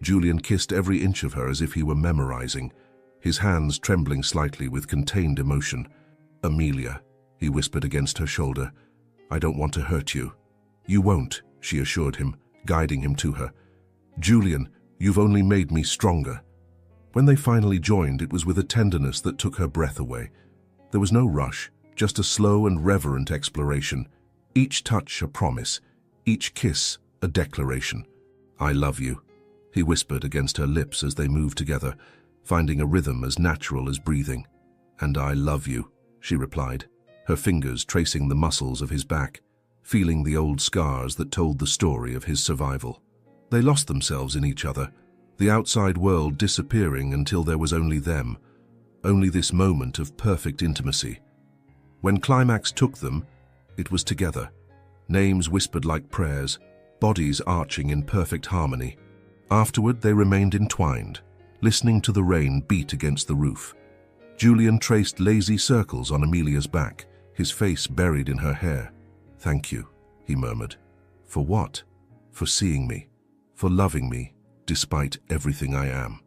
Julian kissed every inch of her as if he were memorizing, his hands trembling slightly with contained emotion. "Amelia," he whispered against her shoulder, "I don't want to hurt you." "You won't," she assured him, guiding him to her. "Julian, you've only made me stronger." When they finally joined, it was with a tenderness that took her breath away. There was no rush, just a slow and reverent exploration. Each touch a promise, each kiss a declaration. "I love you," he whispered against her lips as they moved together, finding a rhythm as natural as breathing. "And I love you," she replied, her fingers tracing the muscles of his back, feeling the old scars that told the story of his survival. They lost themselves in each other, the outside world disappearing until there was only them, only this moment of perfect intimacy. When climax took them, it was together, names whispered like prayers, bodies arching in perfect harmony. Afterward, they remained entwined, listening to the rain beat against the roof. Julian traced lazy circles on Amelia's back, his face buried in her hair. "Thank you," he murmured. "For what?" "For seeing me, for loving me, despite everything I am."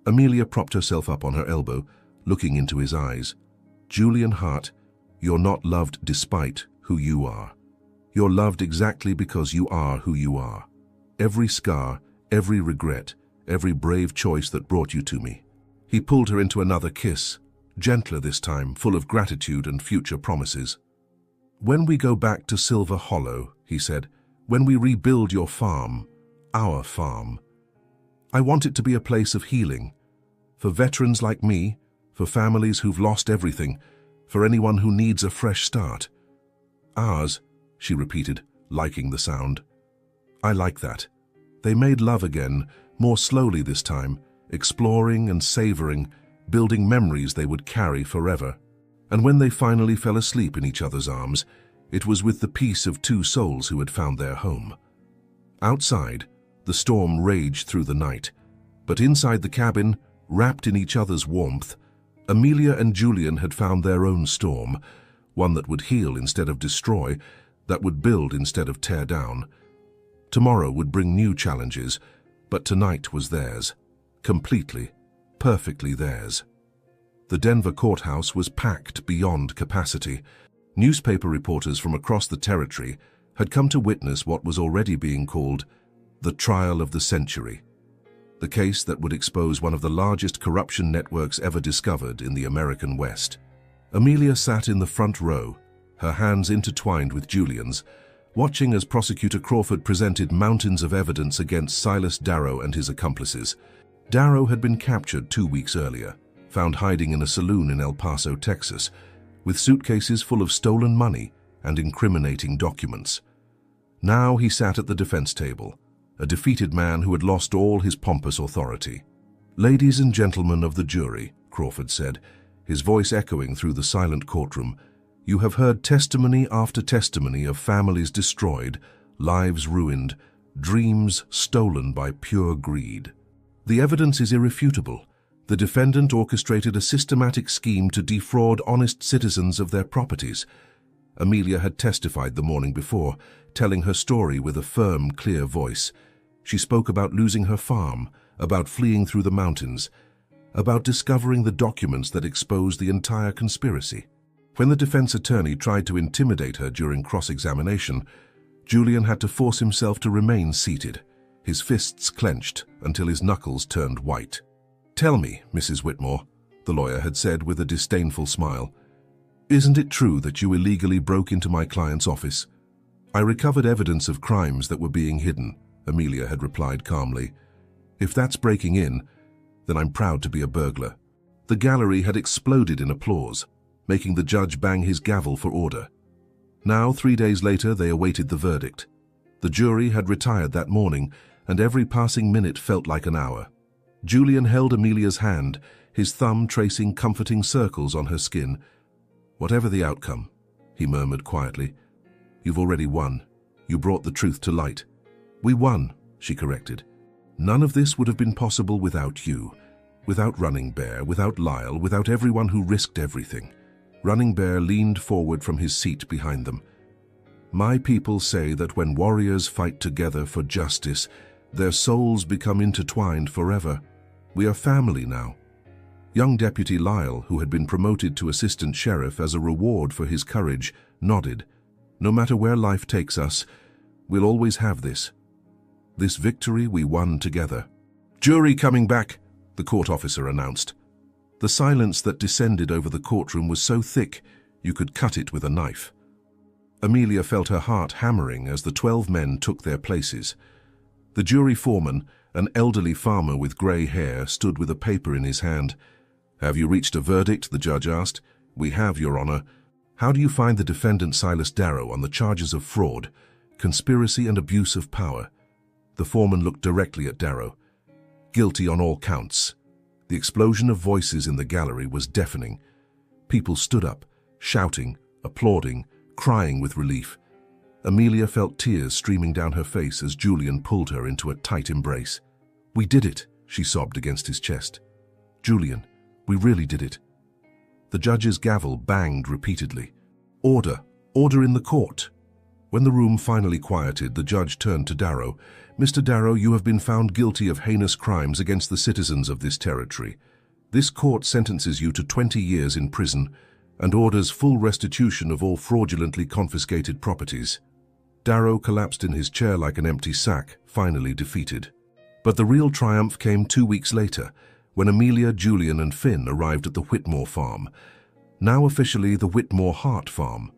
Amelia propped herself up on her elbow, looking into his eyes. "Julian Hart, you're not loved despite who you are. You're loved exactly because you are who you are. Every scar, every regret, every brave choice that brought you to me." He pulled her into another kiss, gentler this time, full of gratitude and future promises. "When we go back to Silver Hollow," he said, "when we rebuild your farm, our farm, I want it to be a place of healing, for veterans like me, for families who've lost everything, for anyone who needs a fresh start." "Ours," she repeated, liking the sound. "I like that." They made love again, more slowly this time, exploring and savoring, building memories they would carry forever. And when they finally fell asleep in each other's arms, it was with the peace of two souls who had found their home. Outside, the storm raged through the night, but inside the cabin, wrapped in each other's warmth, Amelia and Julian had found their own storm, one that would heal instead of destroy, that would build instead of tear down. Tomorrow would bring new challenges, but tonight was theirs, completely, perfectly theirs. The Denver courthouse was packed beyond capacity. Newspaper reporters from across the territory had come to witness what was already being called the trial of the century, the case that would expose one of the largest corruption networks ever discovered in the American West. Amelia sat in the front row, her hands intertwined with Julian's, watching as Prosecutor Crawford presented mountains of evidence against Silas Darrow and his accomplices. Darrow had been captured 2 weeks earlier, found hiding in a saloon in El Paso, Texas, with suitcases full of stolen money and incriminating documents. Now he sat at the defense table, a defeated man who had lost all his pompous authority. "Ladies and gentlemen of the jury," Crawford said, his voice echoing through the silent courtroom, "you have heard testimony after testimony of families destroyed, lives ruined, dreams stolen by pure greed. The evidence is irrefutable. The defendant orchestrated a systematic scheme to defraud honest citizens of their properties." Amelia had testified the morning before, telling her story with a firm, clear voice. She spoke about losing her farm, about fleeing through the mountains, about discovering the documents that exposed the entire conspiracy. When the defense attorney tried to intimidate her during cross-examination, Julian had to force himself to remain seated, his fists clenched until his knuckles turned white. "Tell me, Mrs. Whitmore," the lawyer had said with a disdainful smile, "isn't it true that you illegally broke into my client's office?" "I recovered evidence of crimes that were being hidden," Amelia had replied calmly. "If that's breaking in, then I'm proud to be a burglar." The gallery had exploded in applause, making the judge bang his gavel for order. Now, 3 days later, they awaited the verdict. The jury had retired that morning, and every passing minute felt like an hour. Julian held Amelia's hand, his thumb tracing comforting circles on her skin. "Whatever the outcome," he murmured quietly, "you've already won. You brought the truth to light." "We won," she corrected. "None of this would have been possible without you, without Running Bear, without Lyle, without everyone who risked everything." Running Bear leaned forward from his seat behind them. "My people say that when warriors fight together for justice, their souls become intertwined forever. We are family now." Young Deputy Lyle, who had been promoted to assistant sheriff as a reward for his courage, nodded. "No matter where life takes us, we'll always have this. This victory we won together." "Jury coming back," the court officer announced. The silence that descended over the courtroom was so thick you could cut it with a knife. Amelia felt her heart hammering as the 12 men took their places. The jury foreman, an elderly farmer with grey hair, stood with a paper in his hand. "Have you reached a verdict?" the judge asked. "We have, Your Honor." "How do you find the defendant Silas Darrow on the charges of fraud, conspiracy and abuse of power?" The foreman looked directly at Darrow. "Guilty on all counts." The explosion of voices in the gallery was deafening. People stood up, shouting, applauding, crying with relief. Amelia felt tears streaming down her face as Julian pulled her into a tight embrace. "We did it," she sobbed against his chest. "Julian, we really did it." The judge's gavel banged repeatedly. "Order! Order in the court!" When the room finally quieted, the judge turned to Darrow. "Mr. Darrow, you have been found guilty of heinous crimes against the citizens of this territory. This court sentences you to 20 years in prison and orders full restitution of all fraudulently confiscated properties." Darrow collapsed in his chair like an empty sack, finally defeated. But the real triumph came 2 weeks later, when Amelia, Julian and Finn arrived at the Whitmore farm, now officially the Whitmore Hart farm.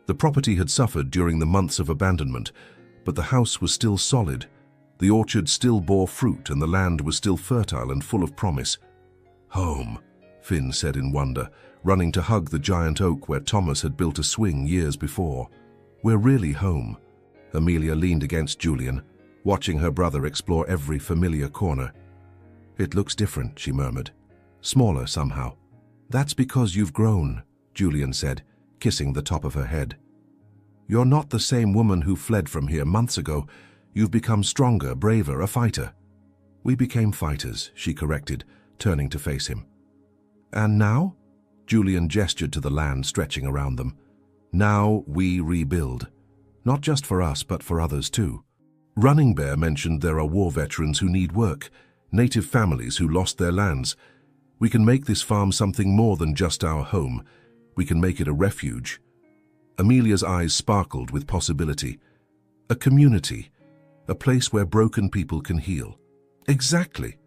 The property had suffered during the months of abandonment, but the house was still solid. The orchard still bore fruit and the land was still fertile and full of promise. "Home," Finn said in wonder, running to hug the giant oak where Thomas had built a swing years before. "We're really home." Amelia leaned against Julian, watching her brother explore every familiar corner. "It looks different," she murmured. "Smaller somehow." "That's because you've grown," Julian said, kissing the top of her head. "You're not the same woman who fled from here months ago. You've become stronger, braver, a fighter." "We became fighters," she corrected, turning to face him. "And now?" Julian gestured to the land stretching around them. "Now we rebuild. Not just for us, but for others too." Running Bear mentioned there are war veterans who need work, native families who lost their lands. "We can make this farm something more than just our home. We can make it a refuge." Amelia's eyes sparkled with possibility. A community, a place where broken people can heal. Exactly.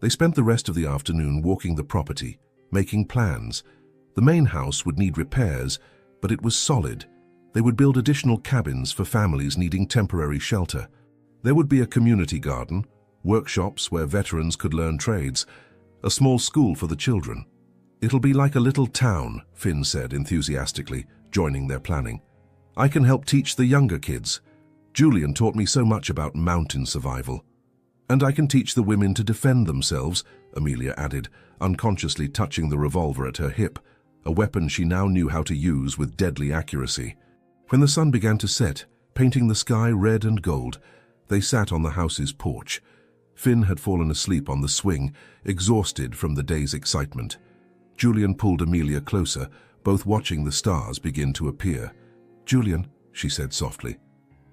They spent the rest of the afternoon walking the property, making plans. The main house would need repairs, but it was solid. They would build additional cabins for families needing temporary shelter. There would be a community garden, workshops where veterans could learn trades, a small school for the children. "It'll be like a little town," Finn said enthusiastically, joining their planning. "I can help teach the younger kids. Julian taught me so much about mountain survival. And I can teach the women to defend themselves," Amelia added, unconsciously touching the revolver at her hip, a weapon she now knew how to use with deadly accuracy. When the sun began to set, painting the sky red and gold, they sat on the house's porch. Finn had fallen asleep on the swing, exhausted from the day's excitement. Julian pulled Amelia closer, both watching the stars begin to appear. "Julian," she said softly,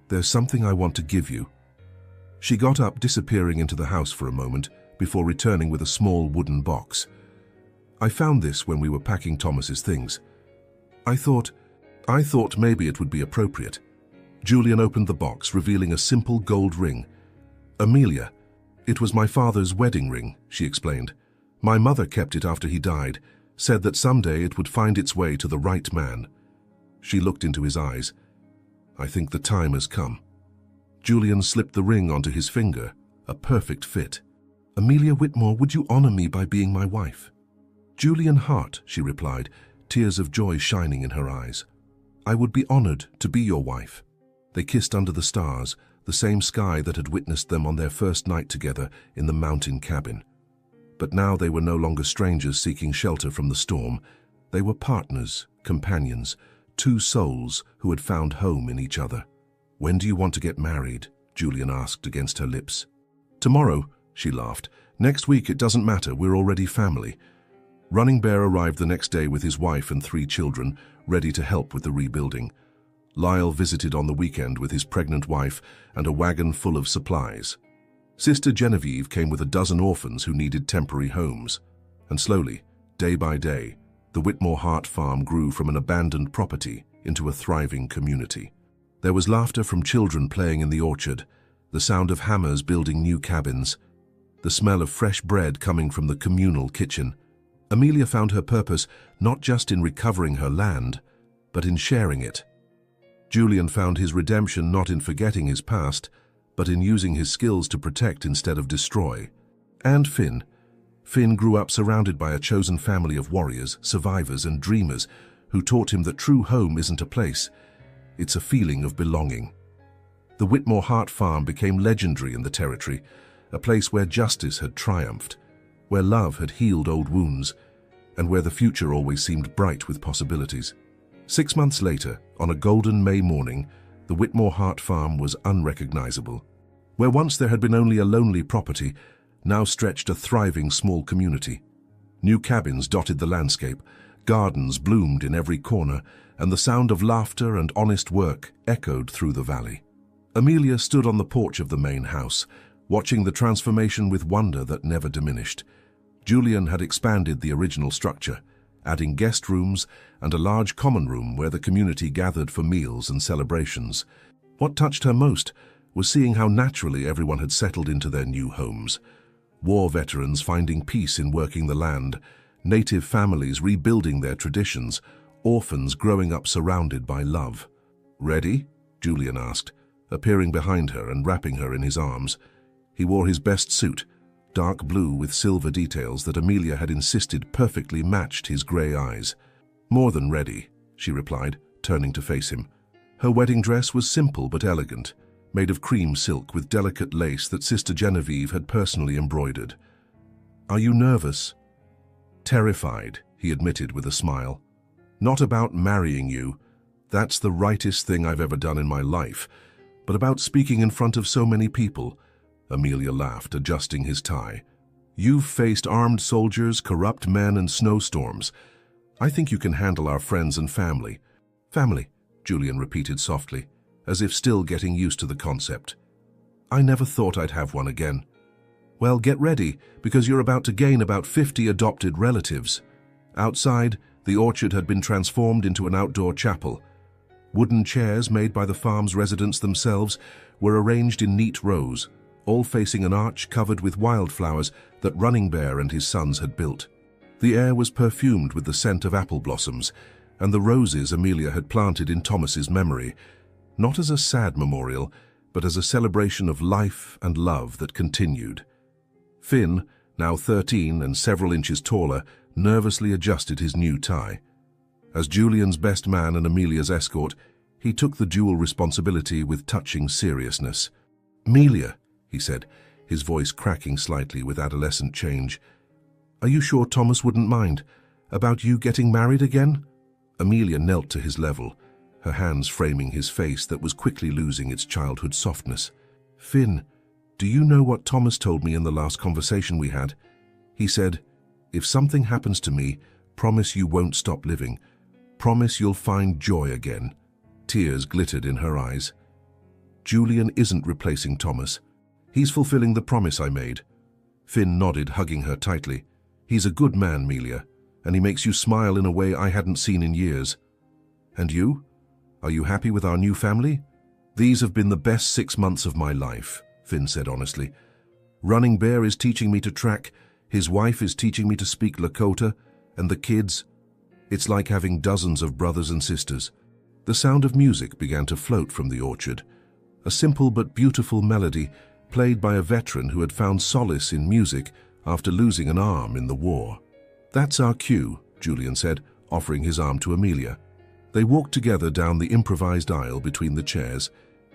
"there's something I want to give you." She got up, disappearing into the house for a moment, before returning with a small wooden box. "I found this when we were packing Thomas's things. I thought maybe it would be appropriate." Julian opened the box, revealing a simple gold ring. "Amelia, it was my father's wedding ring," she explained. "My mother kept it after he died, said that someday it would find its way to the right man." She looked into his eyes. "I think the time has come." Julian slipped the ring onto his finger, a perfect fit. "Amelia Whitmore, would you honor me by being my wife?" "Julian Hart," she replied, tears of joy shining in her eyes. "I would be honored to be your wife." They kissed under the stars, the same sky that had witnessed them on their first night together in the mountain cabin. But now they were no longer strangers seeking shelter from the storm. They were partners, companions, two souls who had found home in each other. "When do you want to get married?" Julian asked against her lips. "Tomorrow," she laughed. "Next week, it doesn't matter, we're already family." Running Bear arrived the next day with his wife and 3 children, ready to help with the rebuilding. Lyle visited on the weekend with his pregnant wife and a wagon full of supplies. Sister Genevieve came with a dozen orphans who needed temporary homes. And slowly, day by day, the Whitmore Hart farm grew from an abandoned property into a thriving community. There was laughter from children playing in the orchard, the sound of hammers building new cabins, the smell of fresh bread coming from the communal kitchen. Amelia found her purpose not just in recovering her land, but in sharing it. Julian found his redemption not in forgetting his past, but in using his skills to protect instead of destroy. And Finn. Finn grew up surrounded by a chosen family of warriors, survivors, and dreamers who taught him that true home isn't a place, it's a feeling of belonging. The Whitmore Hart farm became legendary in the territory, a place where justice had triumphed, where love had healed old wounds, and where the future always seemed bright with possibilities. 6 months later, on a golden May morning, the Whitmore Hart farm was unrecognizable. Where once there had been only a lonely property, now stretched a thriving small community. New cabins dotted the landscape, gardens bloomed in every corner, and the sound of laughter and honest work echoed through the valley. Amelia stood on the porch of the main house, watching the transformation with wonder that never diminished. Julian had expanded the original structure, adding guest rooms and a large common room where the community gathered for meals and celebrations. What touched her most was seeing how naturally everyone had settled into their new homes. War veterans finding peace in working the land, native families rebuilding their traditions, orphans growing up surrounded by love. "Ready?" Julian asked, appearing behind her and wrapping her in his arms. He wore his best suit, dark blue with silver details that Amelia had insisted perfectly matched his grey eyes. "More than ready," she replied, turning to face him. Her wedding dress was simple but elegant, made of cream silk with delicate lace that Sister Genevieve had personally embroidered. "Are you nervous?" "Terrified," he admitted with a smile. "Not about marrying you. That's the rightest thing I've ever done in my life. But about speaking in front of so many people." Amelia laughed, adjusting his tie. "You've faced armed soldiers, corrupt men, and snowstorms. I think you can handle our friends and family." "Family," Julian repeated softly, as if still getting used to the concept. "I never thought I'd have one again." "Well, get ready, because you're about to gain about 50 adopted relatives." Outside, the orchard had been transformed into an outdoor chapel. Wooden chairs made by the farm's residents themselves were arranged in neat rows, all facing an arch covered with wildflowers that Running Bear and his sons had built. The air was perfumed with the scent of apple blossoms and the roses Amelia had planted in Thomas's memory, not as a sad memorial, but as a celebration of life and love that continued. Finn, now 13 and several inches taller, nervously adjusted his new tie. As Julian's best man and Amelia's escort, he took the dual responsibility with touching seriousness. "Amelia," he said, his voice cracking slightly with adolescent change, "are you sure Thomas wouldn't mind? About you getting married again?" Amelia knelt to his level, her hands framing his face that was quickly losing its childhood softness. "Finn, do you know what Thomas told me in the last conversation we had? He said, 'If something happens to me, promise you won't stop living. Promise you'll find joy again.'" Tears glittered in her eyes. "Julian isn't replacing Thomas. He's fulfilling the promise I made." Finn nodded, hugging her tightly. He's a good man, Amelia, and he makes you smile in a way I hadn't seen in years. And you? Are you happy with our new family? These have been the best 6 months of my life, Finn said honestly. Running Bear is teaching me to track, his wife is teaching me to speak Lakota, and the kids, it's like having dozens of brothers and sisters. The sound of music began to float from the orchard, a simple but beautiful melody played by a veteran who had found solace in music after losing an arm in the war. That's our cue, Julian said, offering his arm to Amelia. They walked together down the improvised aisle between the chairs,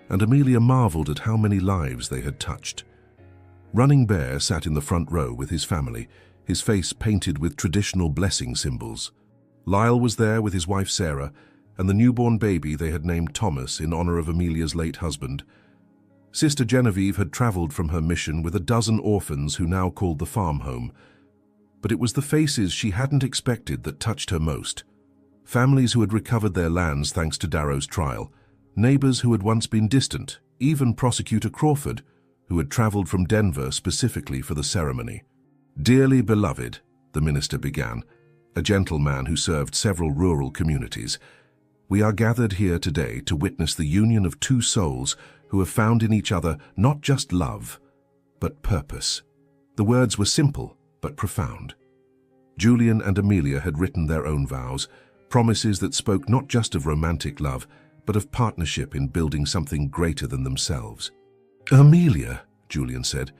and Amelia marveled at how many lives they had touched. Running Bear sat in the front row with his family, his face painted with traditional blessing symbols. Lyle was there with his wife Sarah, and the newborn baby they had named Thomas in honor of Amelia's late husband. Sister Genevieve had traveled from her mission with a dozen orphans who now called the farm home. But it was the faces she hadn't expected that touched her most. Families who had recovered their lands thanks to Darrow's trial, neighbors who had once been distant, even Prosecutor Crawford, who had traveled from Denver specifically for the ceremony. Dearly beloved, the minister began, a gentleman who served several rural communities, we are gathered here today to witness the union of two souls who have found in each other not just love, but purpose. The words were simple, but profound. Julian and Amelia had written their own vows, promises that spoke not just of romantic love, but of partnership in building something greater than themselves. Amelia, Julian said,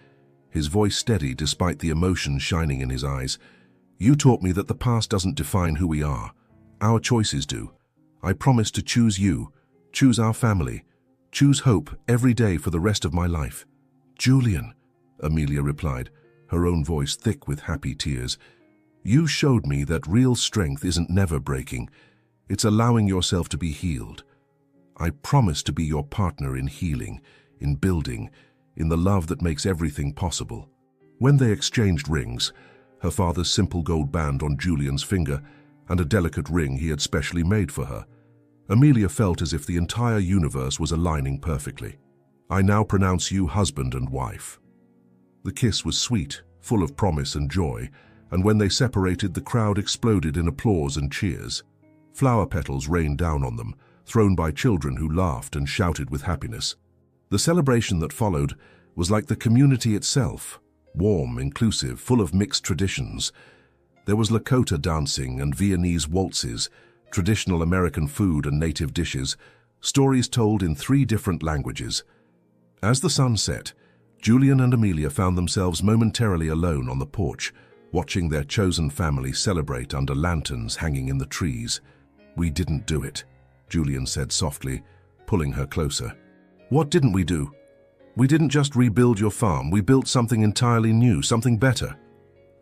his voice steady despite the emotion shining in his eyes, you taught me that the past doesn't define who we are. Our choices do. I promise to choose you, choose our family, choose hope every day for the rest of my life. Julian, Amelia replied, her own voice thick with happy tears, you showed me that real strength isn't never breaking. It's allowing yourself to be healed. I promise to be your partner in healing, in building, in the love that makes everything possible. When they exchanged rings, her father's simple gold band on Julian's finger and a delicate ring he had specially made for her, Amelia felt as if the entire universe was aligning perfectly. I now pronounce you husband and wife. The kiss was sweet, full of promise and joy, and when they separated, the crowd exploded in applause and cheers. Flower petals rained down on them, thrown by children who laughed and shouted with happiness. The celebration that followed was like the community itself, warm, inclusive, full of mixed traditions. There was Lakota dancing and Viennese waltzes, traditional American food and native dishes, stories told in 3 different languages. As the sun set, Julian and Amelia found themselves momentarily alone on the porch, watching their chosen family celebrate under lanterns hanging in the trees. We didn't do it, Julian said softly, pulling her closer. What didn't we do? We didn't just rebuild your farm, we built something entirely new, something better.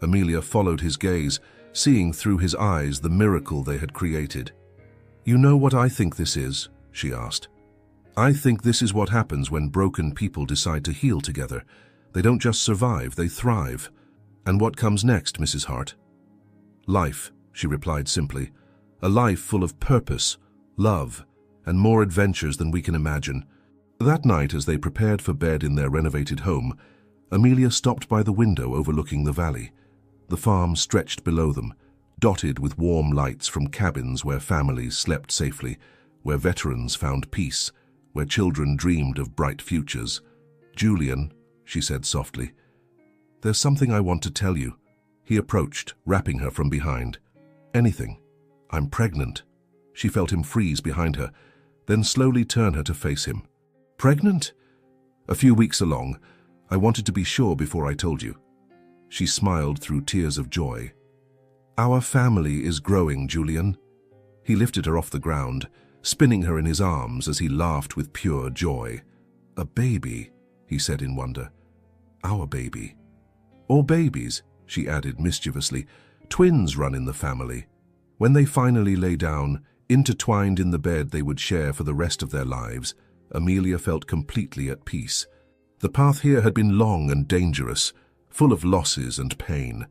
Amelia followed his gaze, seeing through his eyes the miracle they had created. You know what I think this is? She asked. I think this is what happens when broken people decide to heal together. They don't just survive, they thrive. And what comes next, Mrs. Hart? Life, she replied simply. A life full of purpose, love, and more adventures than we can imagine. That night, as they prepared for bed in their renovated home, Amelia stopped by the window overlooking the valley. The farm stretched below them, dotted with warm lights from cabins where families slept safely, where veterans found peace, where children dreamed of bright futures. Julian, she said softly, there's something I want to tell you. He approached, wrapping her from behind. Anything. I'm pregnant. She felt him freeze behind her, then slowly turn her to face him. Pregnant? A few weeks along, I wanted to be sure before I told you. She smiled through tears of joy. Our family is growing, Julian. He lifted her off the ground, spinning her in his arms as he laughed with pure joy. A baby, he said in wonder. Our baby. Or babies, she added mischievously. Twins run in the family. When they finally lay down, intertwined in the bed they would share for the rest of their lives, Amelia felt completely at peace. The path here had been long and dangerous, full of losses and pain.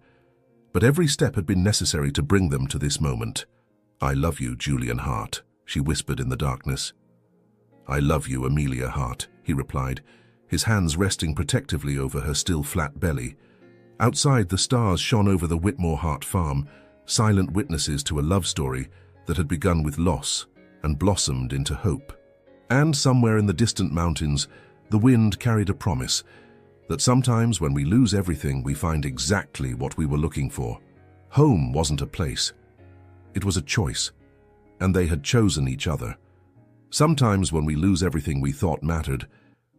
But every step had been necessary to bring them to this moment. I love you, Julian Hart, she whispered in the darkness. I love you, Amelia Hart, he replied, his hands resting protectively over her still flat belly. Outside, the stars shone over the Whitmore Hart farm, silent witnesses to a love story that had begun with loss and blossomed into hope. And somewhere in the distant mountains, the wind carried a promise that sometimes when we lose everything, we find exactly what we were looking for. Home wasn't a place. It was a choice, and they had chosen each other. Sometimes when we lose everything we thought mattered,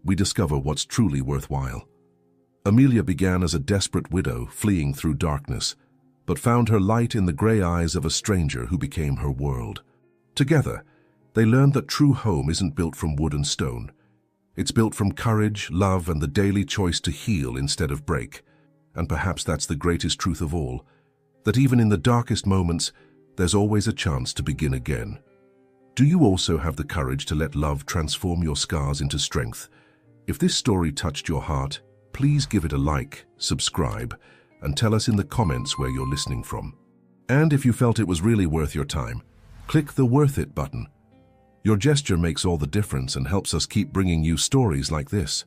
we discover what's truly worthwhile. Amelia began as a desperate widow fleeing through darkness, but found her light in the gray eyes of a stranger who became her world. Together, they learned that true home isn't built from wood and stone. It's built from courage, love, and the daily choice to heal instead of break. And perhaps that's the greatest truth of all, that even in the darkest moments, there's always a chance to begin again. Do you also have the courage to let love transform your scars into strength? If this story touched your heart, please give it a like, subscribe, and tell us in the comments where you're listening from. And if you felt it was really worth your time, click the Worth It button. Your gesture makes all the difference and helps us keep bringing you stories like this.